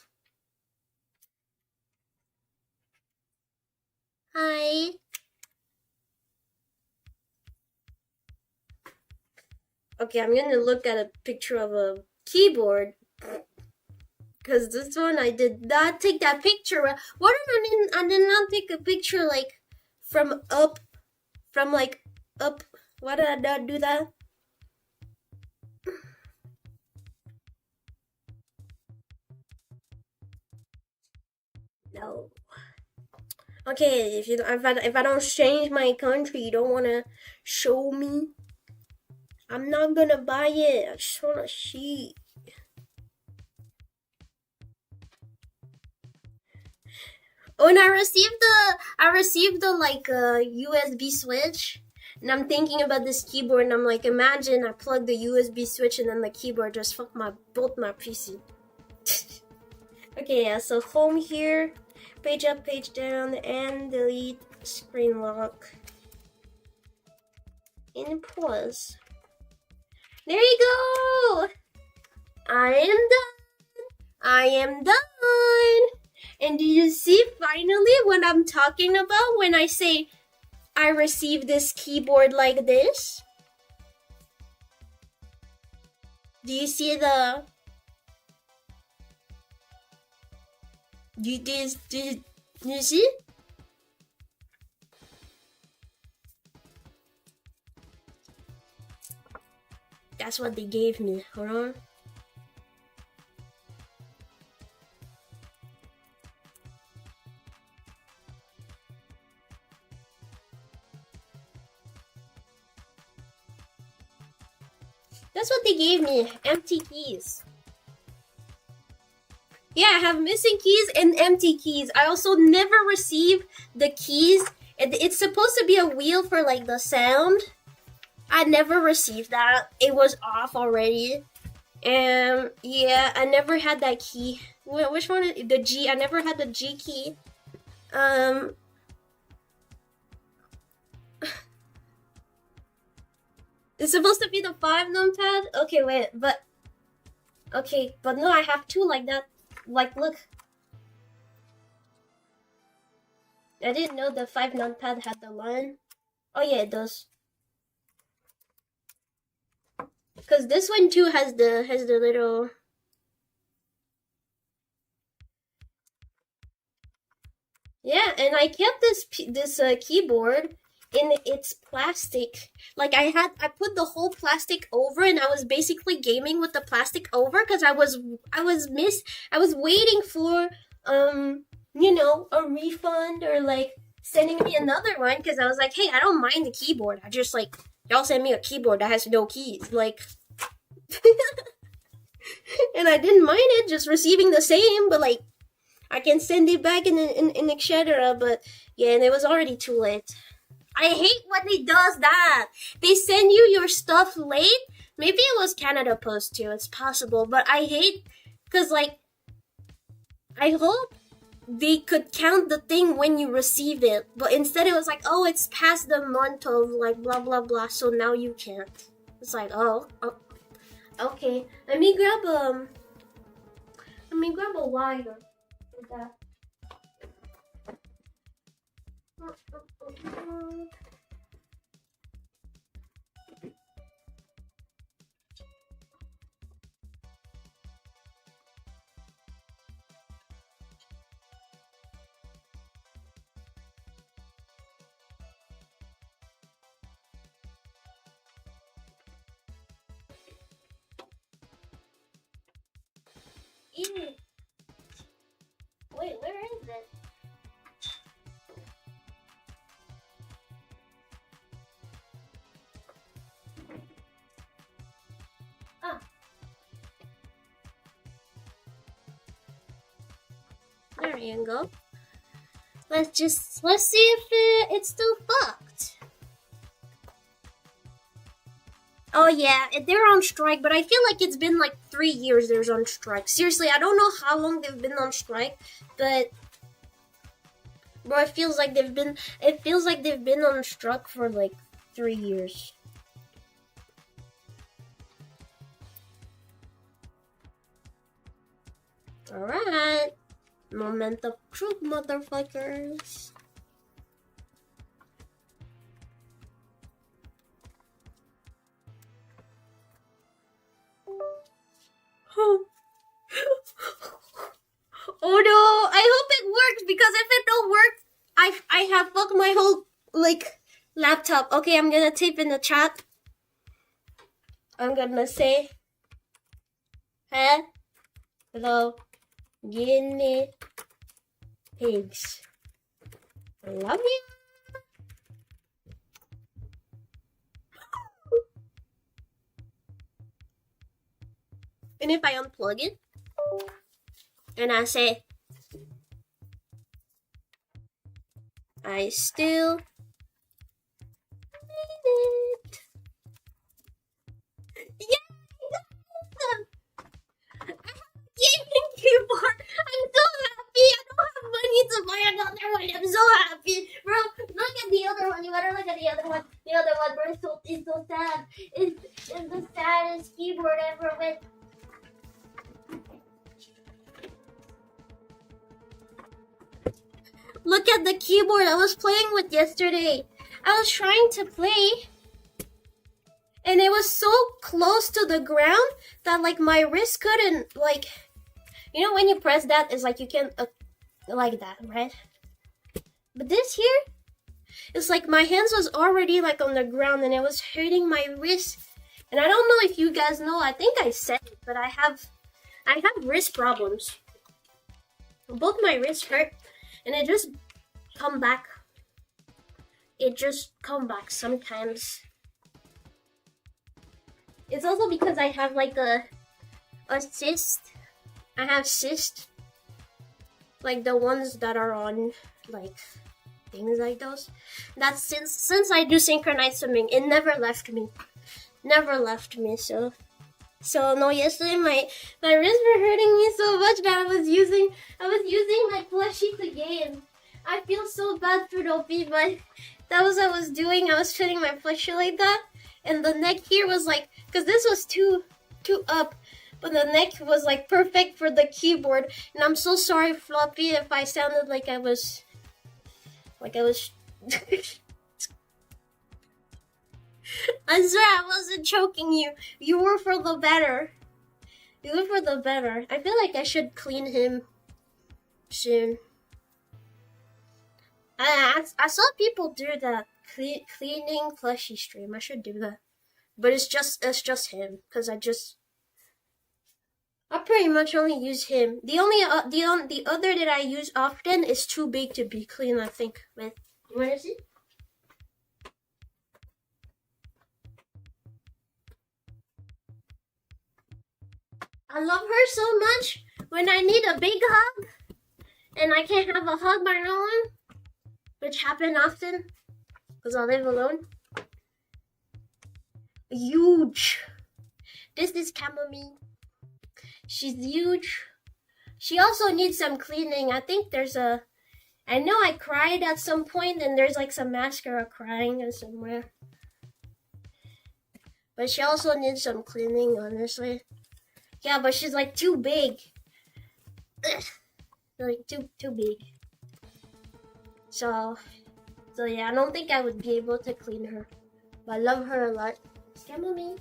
Hi. Okay, I'm gonna look at a picture of a keyboard. Cause this one I did not take that picture. What I did not take a picture like from up. Why did I not do that? No. Okay, if I don't change my country, you don't wanna show me. I'm not gonna buy it. I just wanna see. Oh, and I received the like USB switch, and I'm thinking about this keyboard, and I'm like, imagine I plug the USB switch, and then the keyboard just fuck both my PC. Okay, yeah. So home here, page up, page down, and delete, screen lock, and pause. There you go. I am done. And do you see finally what I'm talking about when I say I received this keyboard like this? Do you see the... Do you see? That's what they gave me. Hold on. That's what they gave me. Empty keys. Yeah, I have missing keys and empty keys. I also never received the keys. It's supposed to be a wheel for like the sound. I never received that. It was off already. And yeah, I never had that key. Which one? The G. I never had the G key. It's supposed to be the 5 numpad? Okay, wait, but... Okay, but no, I have 2 like that. Like, look. I didn't know the 5 numpad had the line. Oh yeah, it does. Because this one too has the little... Yeah, and I kept this keyboard in its plastic. Like I put the whole plastic over, and I was basically gaming with the plastic over because I was waiting for you know, a refund or like sending me another one because I was like, hey, I don't mind the keyboard. I just like y'all send me a keyboard that has no keys, like. And I didn't mind it, just receiving the same, but like I can send it back in etc. But yeah, and it was already too late. I hate when it does that. They send you your stuff late. Maybe it was Canada Post too. It's possible, but I hate because like I hope they could count the thing when you received it, but instead it was like, oh, it's past the month of like blah blah blah, so now you can't. It's like, oh okay. Let me grab a wire. That. Wait, where is it? Ah. There you go. Let's see if it's still fucked. Oh yeah, they're on strike, but I feel like it's been like 3 years they're on strike. Seriously, I don't know how long they've been on strike, but bro, it feels like they've been on strike for like 3 years. Alright. Moment of truth, motherfuckers. Oh no, I hope it works, because if it don't work, I have fucked my whole like laptop. Okay, I'm gonna type in the chat. I'm gonna say hello guinea pigs. I love you. And if I unplug it and I say I still need it. Yeah, I have a gaming keyboard. I'm so happy. I don't have money to buy another one. I'm so happy. Bro, look at the other one. You better look at the other one. The other one, bro, it's so sad. It's the saddest keyboard ever with. Look at the keyboard I was playing with yesterday. I was trying to play, and it was so close to the ground that like my wrist couldn't, like, you know when you press that, it's like you can like that, right? But this here, it's like my hands was already like on the ground, and it was hurting my wrist. And I don't know if you guys know, I think I said it, but I have wrist problems. Both my wrists hurt, and it just come back. It just come back sometimes. It's also because I have like a cyst. I have cysts, like the ones that are on like things like those. That's since I do synchronized swimming, it never left me. Never left me. So no, yesterday my wrists were hurting me so much that I was using my plushie to game. I feel so bad for Dopey, but that was what I was doing. I was fitting my plushie like that, and the neck here was like, cause this was too up, but the neck was like perfect for the keyboard. And I'm so sorry, Floppy, if I sounded like I was. I swear I wasn't choking you. You were for the better. You were for the better. I feel like I should clean him soon. I saw people do that cleaning plushie stream. I should do that, but it's just him because I pretty much only use him. The other that I use often is too big to be clean. I think with. You wanna see? I love her so much. When I need a big hug, and I can't have a hug by no one, which happen often, because I live alone. Huge. This is Chamomile. She's huge. She also needs some cleaning. I think there's a. I know I cried at some point, and there's like some mascara crying or somewhere. But she also needs some cleaning, honestly. Yeah, but she's like too big. Ugh. Like too big. So yeah, I don't think I would be able to clean her. But I love her a lot. Chamomile.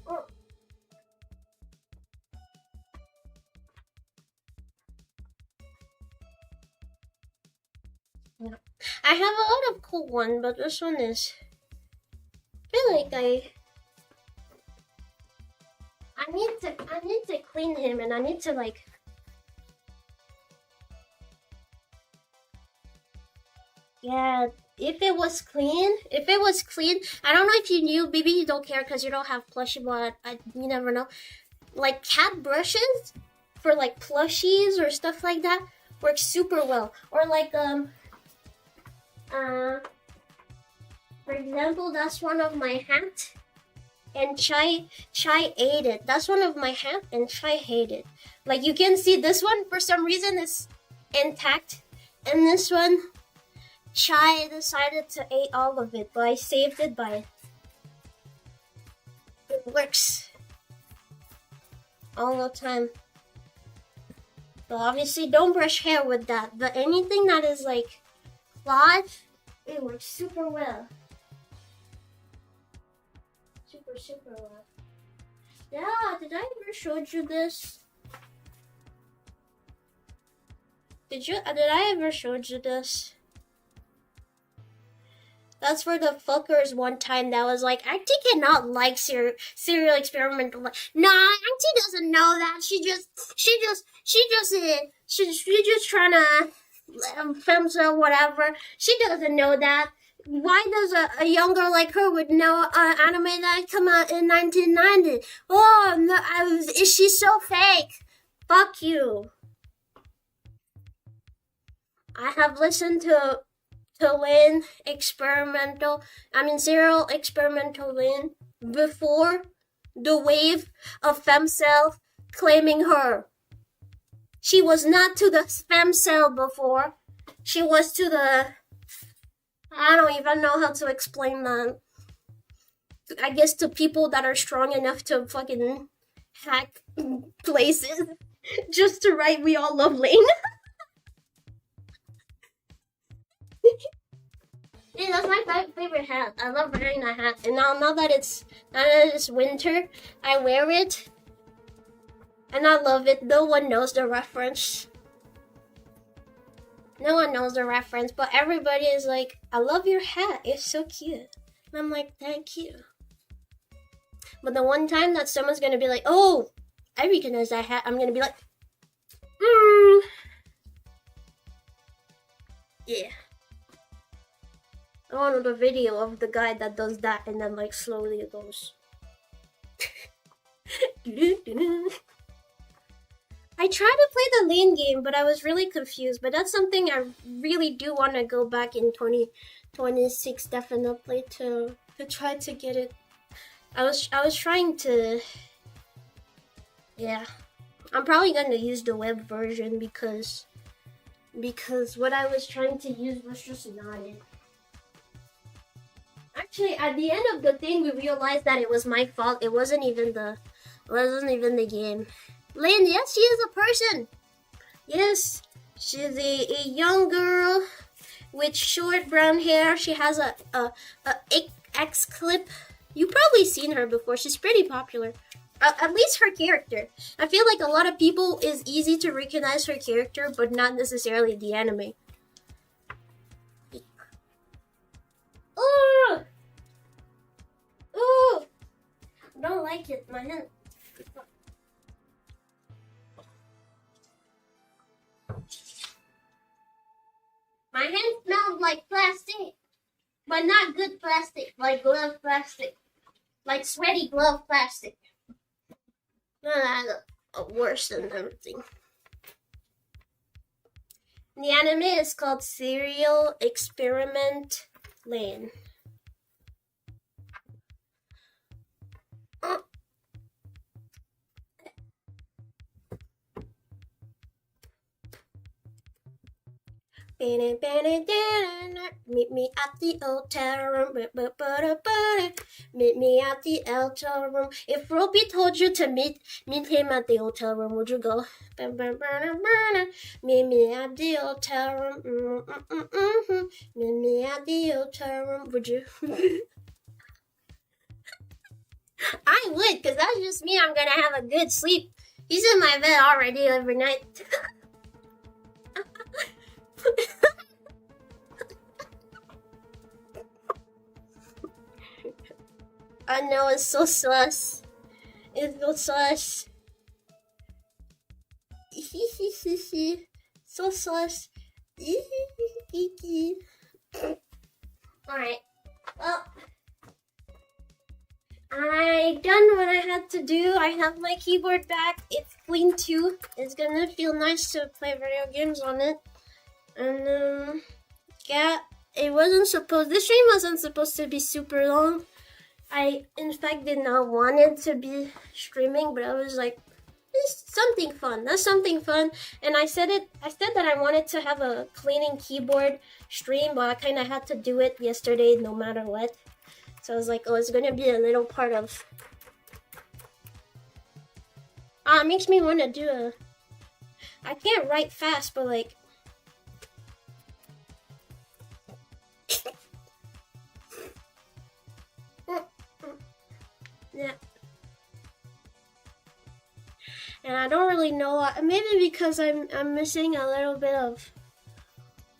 Oh. Yeah. I have a lot of cool ones, but this one is. I feel like I need to clean him, and I need to like. Yeah, if it was clean, I don't know if you knew, maybe you don't care because you don't have plushie, but you never know. Like cat brushes for like plushies or stuff like that work super well. Or like for example, that's one of my hats, and Chai ate it. That's one of my hats, and Chai hated it. Like you can see, this one for some reason is intact, and this one. Chai decided to eat all of it, but I saved it by it works all the time. But obviously don't brush hair with that. But anything that is like cloth, it works super well. Super well. Yeah, did I ever show you this? Did I ever show you this? That's for the fuckers one time that was like, Auntie cannot like serial experimental. Nah, Auntie doesn't know that. She's just trying to film or whatever. She doesn't know that. Why does a young girl like her would know anime that come out in 1990? Oh, no, is she so fake? Fuck you. I have listened to Lynn serial experimental Lynn before the wave of femcell claiming her. She was not to the femcell before. She was to the. I don't even know how to explain that. I guess to people that are strong enough to fucking hack places just to write "We all love Lane." Yeah, that's my favorite hat. I love wearing that hat, and now that it's winter, I wear it, and I love it. No one knows the reference. No one knows the reference, but everybody is like, "I love your hat. It's so cute." And I'm like, "Thank you." But the one time that someone's gonna be like, "Oh, I recognize that hat," I'm gonna be like, Yeah. I wanted a video of the guy that does that and then like slowly it goes. I tried to play the lane game, but I was really confused. But that's something I really do want to go back in 2026 definitely to try to get it. I was trying to. Yeah, I'm probably gonna use the web version because what I was trying to use was just not it. Actually, at the end of the thing, we realized that it was my fault. It wasn't even the game. Lynn, yes, she is a person. Yes, she's a young girl with short brown hair. She has a X clip. You've probably seen her before. She's pretty popular. At least her character. I feel like a lot of people is easy to recognize her character, but not necessarily the anime. Ooh! Ooh! I don't like it. My hand. My hand smells like plastic, but not good plastic, like glove plastic, like sweaty glove plastic. No, that's worse than everything. The anime is called Serial Experiment Lane. Meet me at the hotel room. Meet me at the hotel room. If Roby told you to meet him at the hotel room, would you go? Meet me at the hotel room. Meet me at the hotel room. Would you? I would, because that just means I'm gonna have a good sleep. He's in my bed already every night. I know, it's so sus. It's so sus. So sus. Alright. Well, I done what I had to do. I have my keyboard back. It's clean too. It's gonna feel nice to play video games on it. And yeah, this stream wasn't supposed to be super long. I in fact did not want it to be streaming, but I was like, it's something fun. That's something fun. And I said that I wanted to have a cleaning keyboard stream, but I kinda had to do it yesterday no matter what. So I was like, oh, it's gonna be a little part of. It makes me want to do I can't write fast, but like. Yeah. And I don't really know. Maybe because I'm missing a little bit of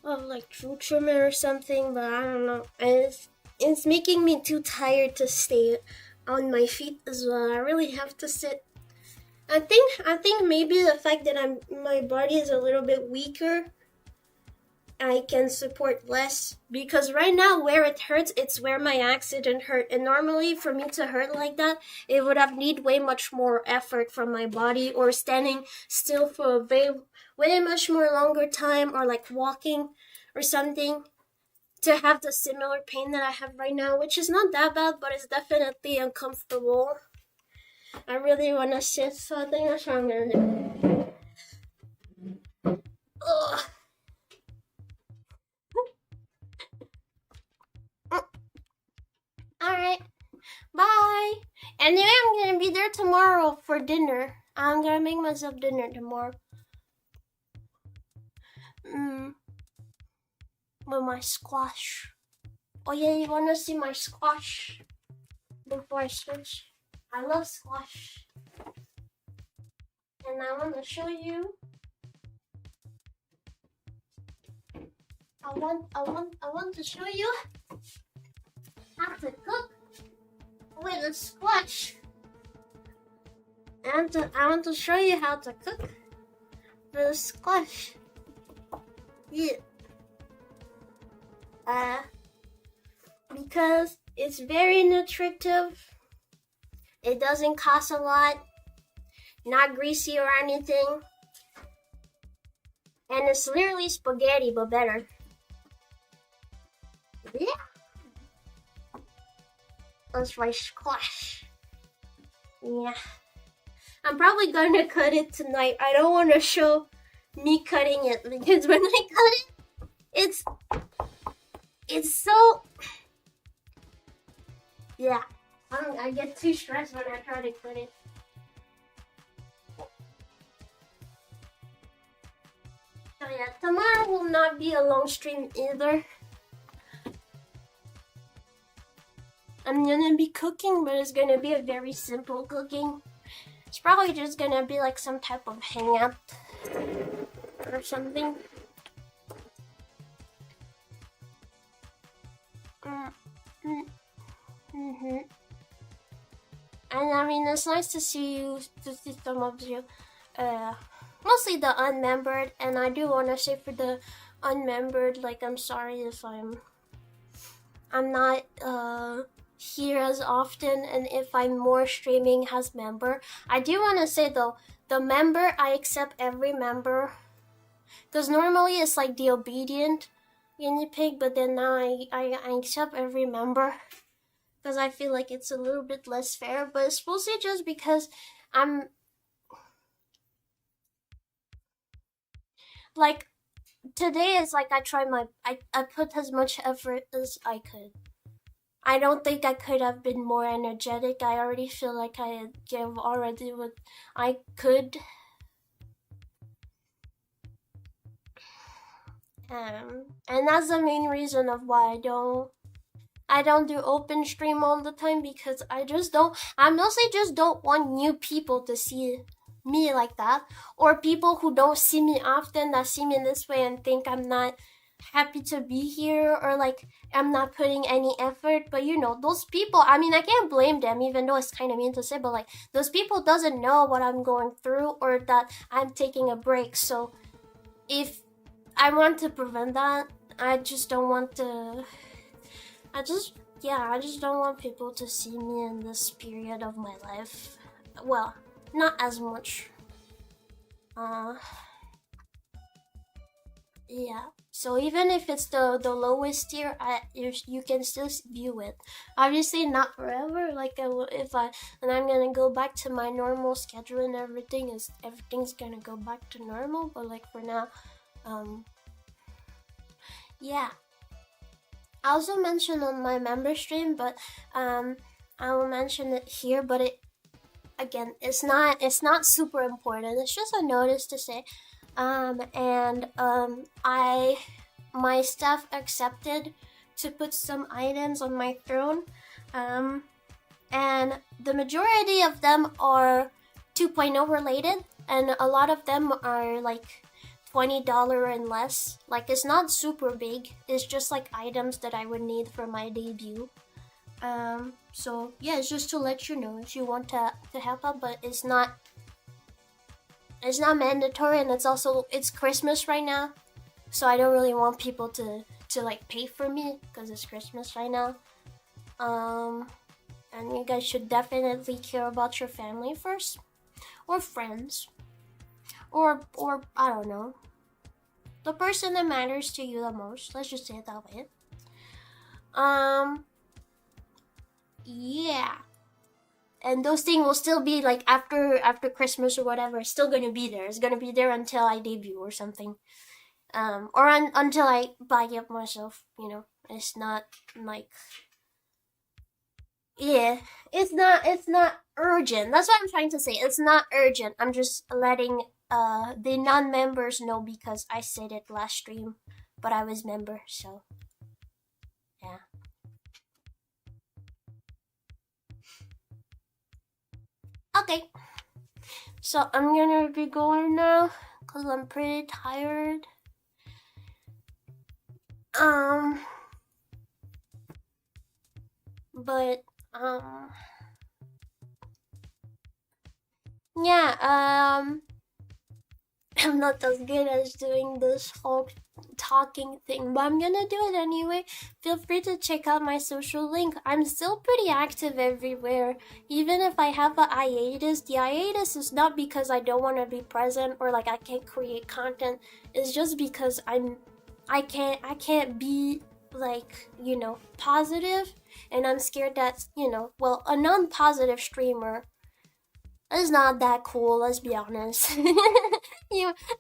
like vtuber or something, but I don't know. And it's making me too tired to stay on my feet as well. I really have to sit. I think maybe the fact that my body is a little bit weaker, I can support less, because right now where it hurts, it's where my accident hurt, and normally for me to hurt like that, it would have need way much more effort from my body, or standing still for a way much more longer time, or like walking or something, to have the similar pain that I have right now, which is not that bad, but it's definitely uncomfortable. I really want to sit, so I think that's what I'm gonna do. Ugh. Alright, bye. Anyway, I'm gonna be there tomorrow for dinner. I'm gonna make myself dinner tomorrow. With my squash. Oh yeah, you wanna see my squash? Before I switch. I love squash. And I wanna show you. I want to show you how to cook with a squash. I want to show you how to cook with a squash. Yeah. because it's very nutritive. It doesn't cost a lot, not greasy or anything, and it's literally spaghetti but better. Yeah, that's my squash. Yeah, I'm probably gonna cut it tonight. I don't want to show me cutting it because when I cut it, it's so, yeah. I get too stressed when I try to cut it. So yeah, tomorrow will not be a long stream either. I'm gonna be cooking, but it's gonna be a very simple cooking. It's probably just gonna be like some type of hangout or something. And I mean, it's nice to see you, to see some of you, mostly the unmembered. And I do want to say for the unmembered, like, I'm sorry if I'm not here as often, and if I'm more streaming as member. I do want to say though, the member, I accept every member, because normally it's like the obedient guinea pig, but then now I accept every member because I feel like it's a little bit less fair. But it's mostly just because I'm like, today is like I try I put as much effort as I could. I don't think I could have been more energetic. I already feel like I gave already what I could. And that's the main reason of why I don't do open stream all the time, because I mostly just don't want new people to see me like that, or people who don't see me often that see me this way and think I'm not happy to be here, or like I'm not putting any effort. But you know, those people, I mean, I can't blame them, even though it's kind of mean to say, but like, those people doesn't know what I'm going through or that I'm taking a break. So if I want to prevent that, I just don't want to, I just don't want people to see me in this period of my life. Well, not as much. Yeah. So even if it's the lowest tier, you can still view it. Obviously, not forever. Like if I and I'm gonna go back to my normal schedule and everything's gonna go back to normal. But like for now, yeah. I also mentioned on my member stream, but I will mention it here. But it again, it's not super important. It's just a notice to say. My staff accepted to put some items on my throne, and the majority of them are 2.0 related, and a lot of them are like $20 and less. Like, it's not super big. It's just like items that I would need for my debut. So yeah, it's just to let you know if you want to help out, but it's not mandatory, and it's Christmas right now, so I don't really want people to like pay for me because it's Christmas right now. And you guys should definitely care about your family first, or friends, or I don't know, the person that matters to you the most. Let's just say it that way. Yeah. And those things will still be like after Christmas or whatever. It's still gonna be there. It's gonna be there until I debut or something, until I buy it myself. You know, it's not like, yeah, it's not urgent. That's what I'm trying to say. It's not urgent. I'm just letting the non-members know because I said it last stream, but I was member, so yeah. Okay. So I'm gonna be going now because I'm pretty tired. But yeah, I'm not as good as doing this whole talking thing, but I'm gonna do it anyway. Feel free to check out my social link. I'm still pretty active everywhere. Even if I have a hiatus, the hiatus is not because I don't want to be present or like I can't create content. It's just because I can't be like, positive, and I'm scared that, well, a non-positive streamer is not that cool, let's be honest.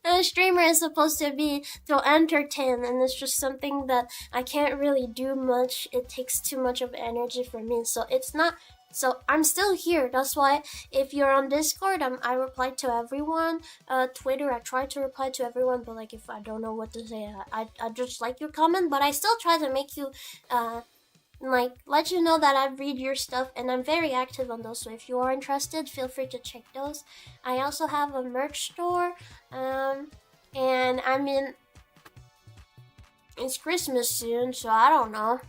A streamer is supposed to entertain, and it's just something that I can't really do much. It takes too much of energy for me, so it's not. So I'm still here. That's why if you're on Discord, I reply to everyone. Twitter, I try to reply to everyone, but like if I don't know what to say, I just like your comment. But I still try to make you like let you know that I read your stuff, and I'm very active on those, so if you are interested, feel free to check those. I also have a merch store, and I mean, it's Christmas soon, so I don't know,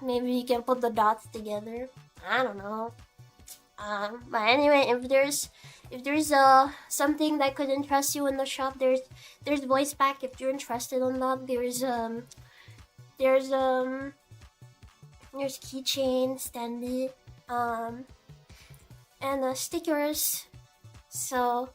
maybe you can put the dots together, I don't know. But anyway, if there's something that could interest you in the shop, there's voice pack if you're interested in that. There's keychain, standee, and stickers. So,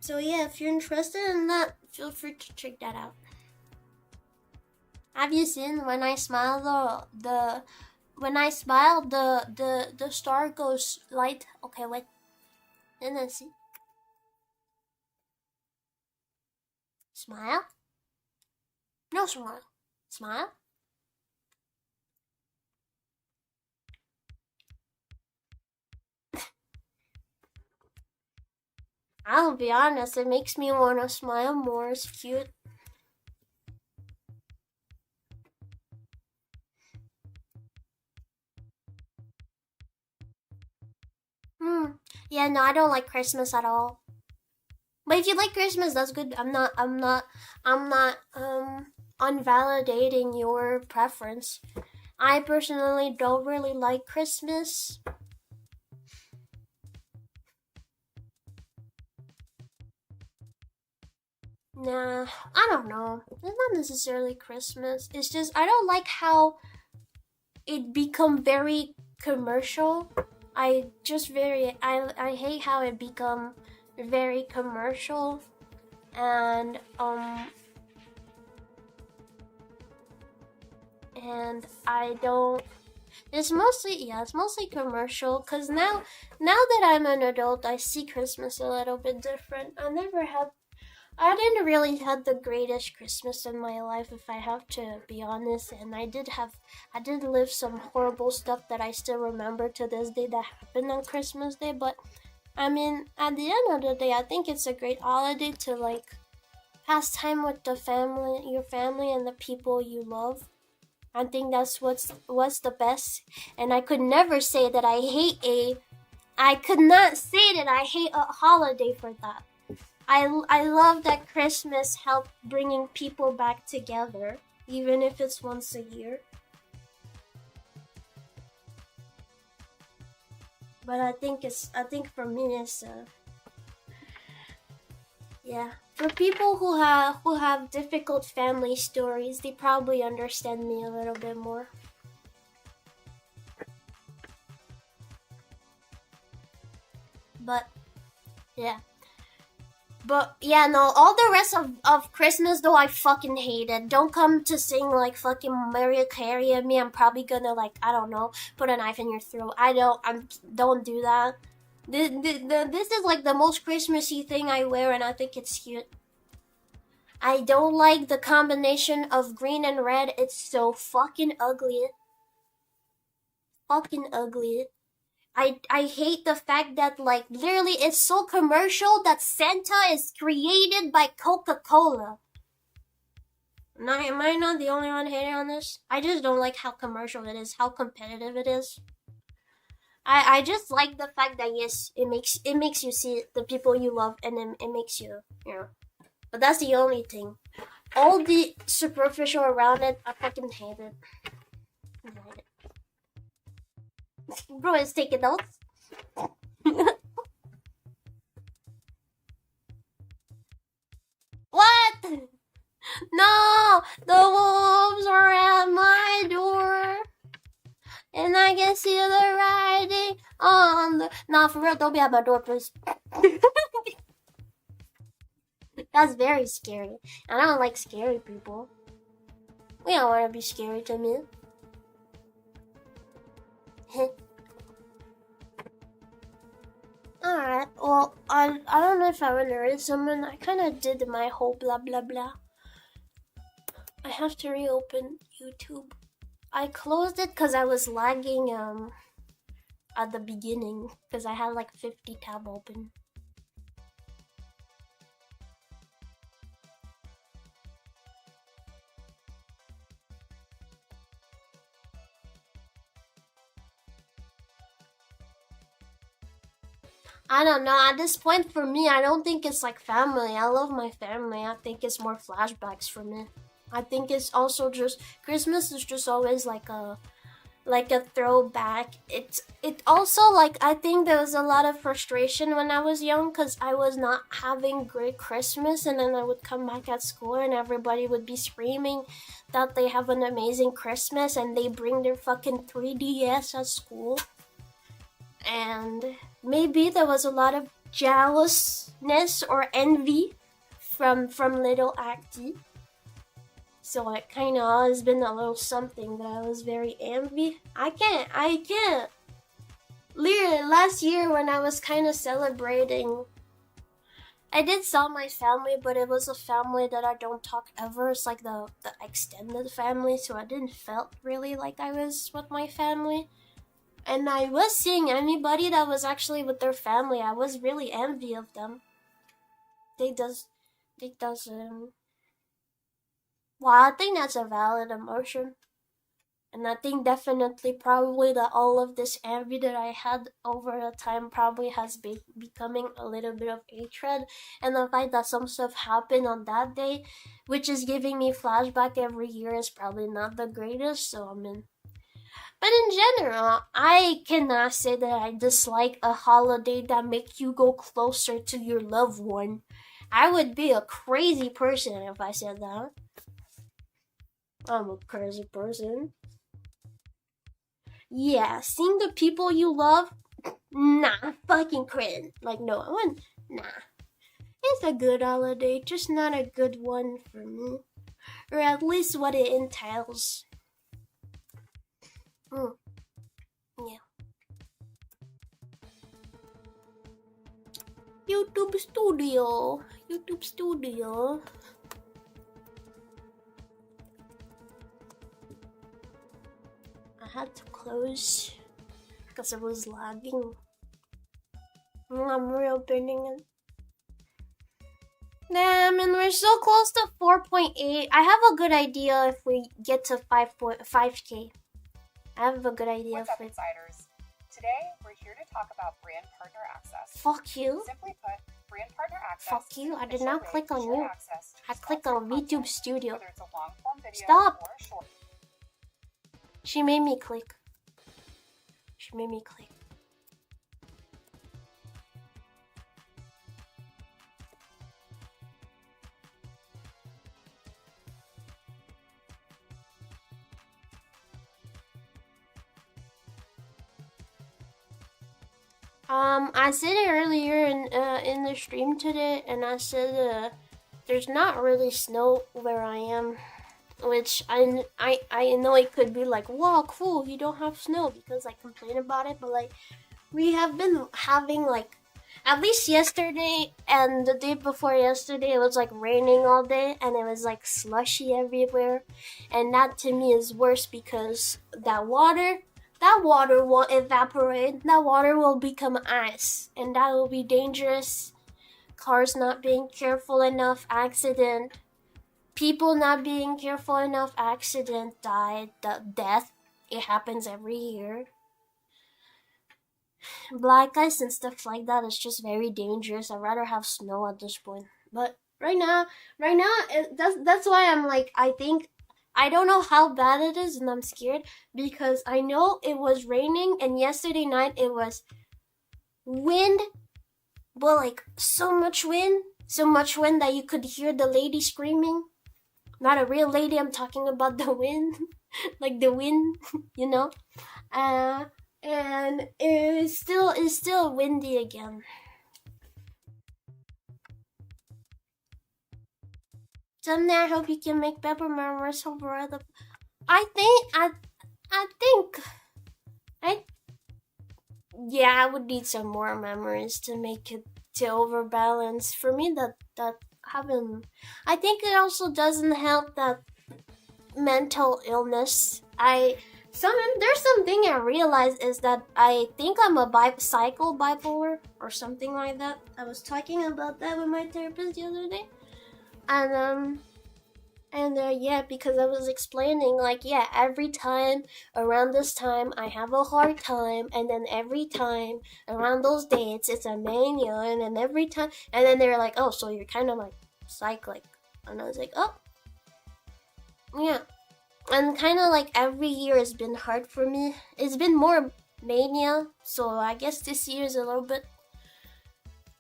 so yeah, if you're interested in that, feel free to check that out. Have you seen when I smile the star goes light? Okay, wait. And then see. Smile? No smile. Smile? I'll be honest, it makes me want to smile more. It's cute. Yeah, no, I don't like Christmas at all. But if you like Christmas, that's good. I'm not unvalidating your preference. I personally don't really like Christmas. Nah, I don't know. It's not necessarily Christmas. It's just I don't like how it become very commercial. I hate how it become very commercial, and I don't. It's mostly commercial. Cause now that I'm an adult, I see Christmas a little bit different. I didn't really have the greatest Christmas in my life, if I have to be honest, and I did live some horrible stuff that I still remember to this day that happened on Christmas Day. But I mean, at the end of the day, I think it's a great holiday to like pass time with your family, and the people you love. I think that's what's the best, and I could never say that I could not say that I hate a holiday for that. I love that Christmas helped bringing people back together, even if it's once a year. But I think for me it's yeah. For people who have difficult family stories, they probably understand me a little bit more. But yeah. But yeah, no, all the rest of Christmas though I fucking hate it. Don't come to sing like fucking Mariah Carey at me. I'm probably gonna like, I don't know, put a knife in your throat. Don't do that. This is like the most Christmassy thing I wear, and I think it's cute. I don't like the combination of green and red. It's so fucking ugly. Fucking ugly. I hate the fact that like literally it's so commercial that Santa is created by Coca-Cola. Am I not the only one hating on this? I just don't like how commercial it is, how competitive it is. I just like the fact that yes, it makes you see the people you love, and then it makes you know. But that's the only thing. All the superficial around it, I fucking hate it. Bro is taking notes. What? No! The wolves are at my door! And I can see the writing on the... Nah, for real, don't be at my door, please. That's very scary. I don't like scary people. We don't want to be scary to me. Alright, well, I don't know if I want to read someone. I kind of did my whole blah blah blah. I have to reopen YouTube. I closed it because I was lagging at the beginning because I had like 50 tab open. I don't know. At this point, for me, I don't think it's like family. I love my family. I think it's more flashbacks for me. I think it's also just Christmas is just always like a throwback. It also like I think there was a lot of frustration when I was young because I was not having great Christmas, and then I would come back at school and everybody would be screaming that they have an amazing Christmas and they bring their fucking 3DS at school. And maybe there was a lot of jealousness or envy from little Acty. So it kind of always been a little something that I was very envy. I can't. Literally, last year when I was kind of celebrating, I did saw my family, but it was a family that I don't talk ever. It's like the extended family, so I didn't felt really like I was with my family. And I was seeing anybody that was actually with their family. I was really envy of them. They doesn't. Well, I think that's a valid emotion. And I think definitely probably that all of this envy that I had over the time probably has been becoming a little bit of hatred. And the fact that some stuff happened on that day, which is giving me flashback every year, is probably not the greatest. So I mean, but in general, I cannot say that I dislike a holiday that makes you go closer to your loved one. I would be a crazy person if I said that. I'm a crazy person. Yeah, seeing the people you love, nah, fucking cringe. Like, no, I wouldn't, nah. It's a good holiday, just not a good one for me. Or at least what it entails. Yeah. YouTube Studio. I had to close because it was lagging. I'm reopening it. Damn, and we're so close to 4.8. I have a good idea if we get to 5K. I have a good idea. What's up, insiders? Today, we're here to talk about brand partner access. Fuck you. Simply put, brand partner access. Fuck you. I did not click on you. I clicked on VTube Studio. Whether it's a long-form video Stop. or a short. She made me click. I said it earlier in the stream today, and I said there's not really snow where I am, which I know it could be like, wow, cool, you don't have snow, because I complain about it, but like we have been having like at least yesterday and the day before yesterday it was like raining all day and it was like slushy everywhere, and that to me is worse because that water won't evaporate. That water will become ice, and that will be dangerous. Cars not being careful enough, accident. People not being careful enough, accident, death. It happens every year. Black ice and stuff like that is just very dangerous. I'd rather have snow at this point. But right now, that's why I'm like, I don't know how bad it is, and I'm scared because I know it was raining, and yesterday night it was wind, but like so much wind that you could hear the lady screaming. Not a real lady, I'm talking about the wind. Like the wind, you know? And it's still windy again. Someday I hope you can make better memories over other. I think I think I yeah, I would need some more memories to make it to overbalance. For me, that haven't. I think it also doesn't help that mental illness. There's something I realized is that I think I'm a bipolar or something like that. I was talking about that with my therapist the other day, and yeah, because I was explaining, like, yeah, every time around this time I have a hard time, and then every time around those dates it's a mania, and then every time, and then they're like, oh, so you're kind of like cyclic, and I was like, oh, yeah, and kind of like every year has been hard for me. It's been more mania, so I guess this year is a little bit.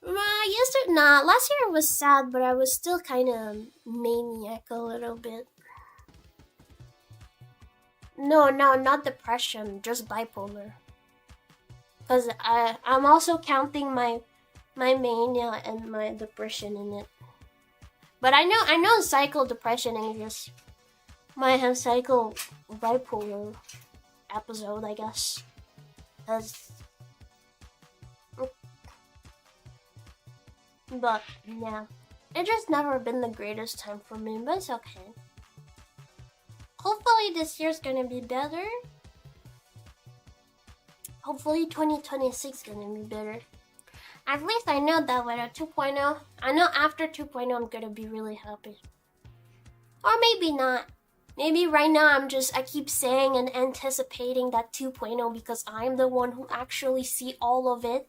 Last year was sad, but I was still kind of maniac a little bit. No, not depression, just bipolar. Cause I'm also counting my mania and my depression in it. But I know cycle depression exists. Might have cycle bipolar episode, I guess. Cause, but yeah, it just never been the greatest time for me, but it's okay. Hopefully this year's gonna be better. Hopefully 2026 is gonna be better. At least I know that with a 2.0, I know after 2.0 I'm gonna be really happy. Or maybe not. Maybe right now I keep saying and anticipating that 2.0 because I'm the one who actually see all of it.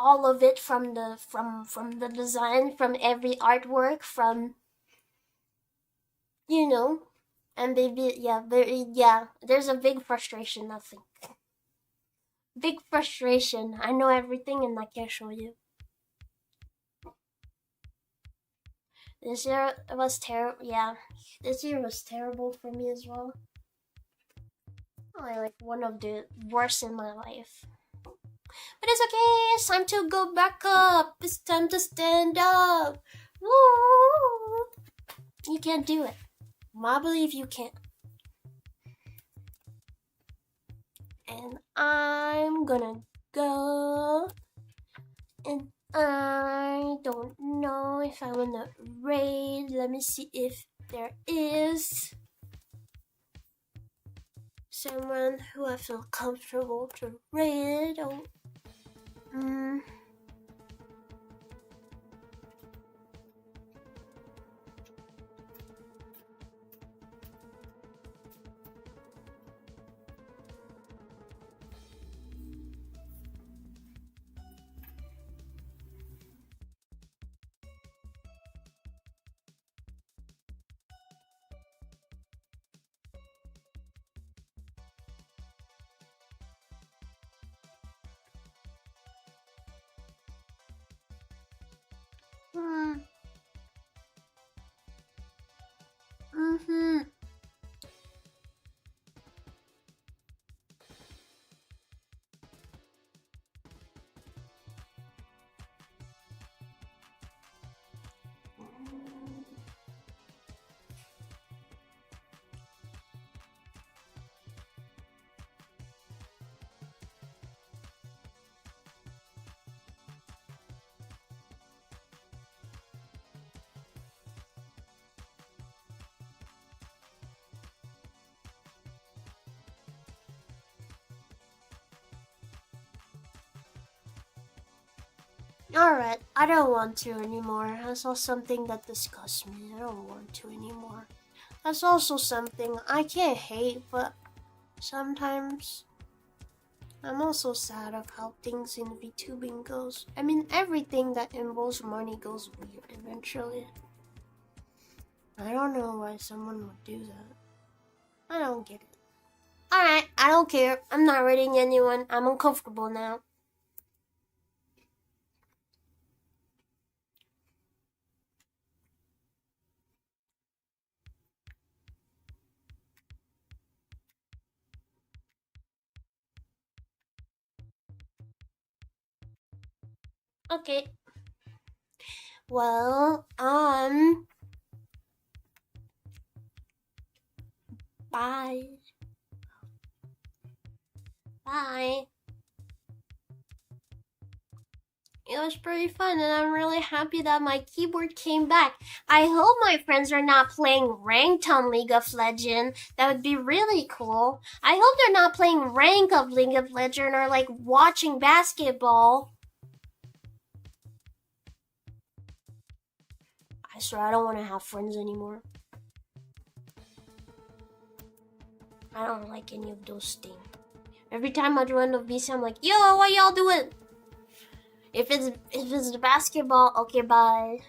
All of it from the design, from every artwork, from, you know, and maybe there's a big frustration, I think. Big frustration. I know everything and I can't show you. This year was terrible. Yeah, this year was terrible for me as well. Like one of the worst in my life. But it's okay. It's time to go back up. It's time to stand up. Woo! You can't do it. I believe you can. And I'm gonna go. And I don't know if I wanna raid. Let me see if there is someone who I feel comfortable to raid. Oh, Alright, I don't want to anymore. I saw something that disgusts me. I don't want to anymore. That's also something I can't hate, but sometimes I'm also sad of how things in VTubing goes. I mean, everything that involves money goes weird eventually. I don't know why someone would do that. I don't get it. Alright, I don't care. I'm not rating anyone. I'm uncomfortable now. Okay. Well, bye. Bye. It was pretty fun, and I'm really happy that my keyboard came back. I hope my friends are not playing ranked on League of Legends. That would be really cool. I hope they're not playing rank of League of Legends or like watching basketball. I swear I don't want to have friends anymore. I don't like any of those things. Every time I join the VC, I'm like, yo, what y'all doing? If it's the basketball, okay, bye.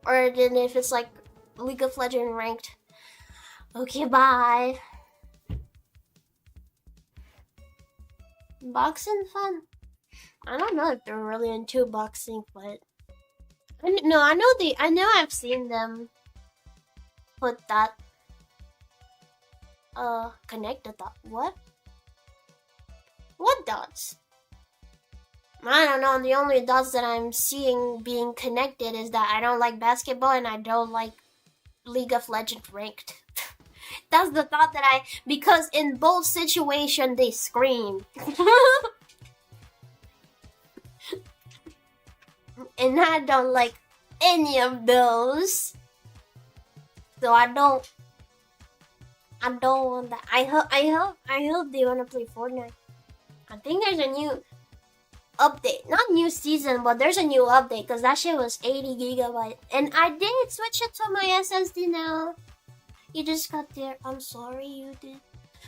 Or then if it's like League of Legends ranked, okay, bye. Boxing fun. I don't know if they're really into boxing, but I know I've seen them put that connect the dot. What dots? I don't know. The only dots that I'm seeing being connected is that I don't like basketball and I don't like League of Legends ranked. That's the thought that because in both situations they scream. And I don't like any of those. So I don't want that. I hope they wanna play Fortnite. I think there's a new update, not new season, but there's a new update because that shit was 80 gigabyte, and I did switch it to my SSD now. You just got there. I'm sorry you did.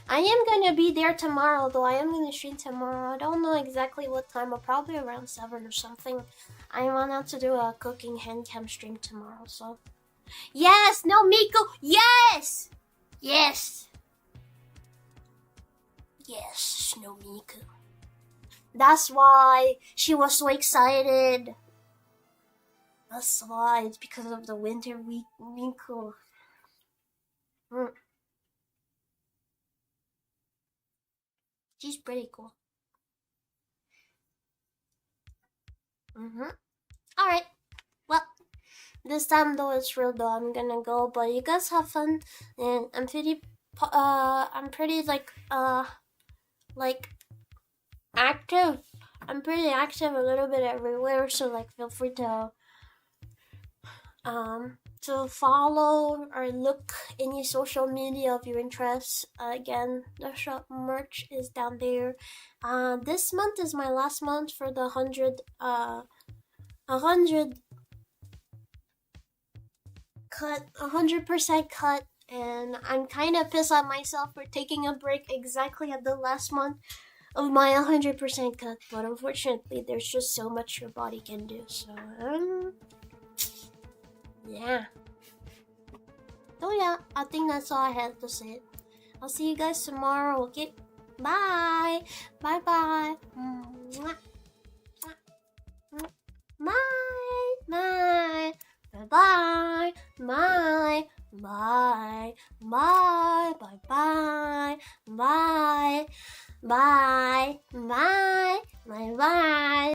I am gonna be there tomorrow though. I am gonna stream tomorrow. I don't know exactly what time, but probably around 7 or something. I want out to do a cooking handcam stream tomorrow. So yes, no Miku, yes, yes, no Miku. That's why she was so excited. That's why. It's because of the winter week. Miku. She's pretty cool. Alright. Well, this time though it's real though. I'm gonna go, but you guys have fun. And I'm pretty like active. I'm pretty active a little bit everywhere, so like feel free to follow or look any social media of your interests. Again, the shop merch is down there. This month is my last month for the 100% cut, and I'm kind of pissed at myself for taking a break exactly at the last month of my 100% cut, but unfortunately there's just so much your body can do, so yeah. So yeah, I think that's all I had to say. I'll see you guys tomorrow, okay? Bye! Bye bye! Bye! Bye! Bye bye! Bye! Bye! Bye! Bye bye! Bye! Bye! Bye! Bye! Bye! Bye!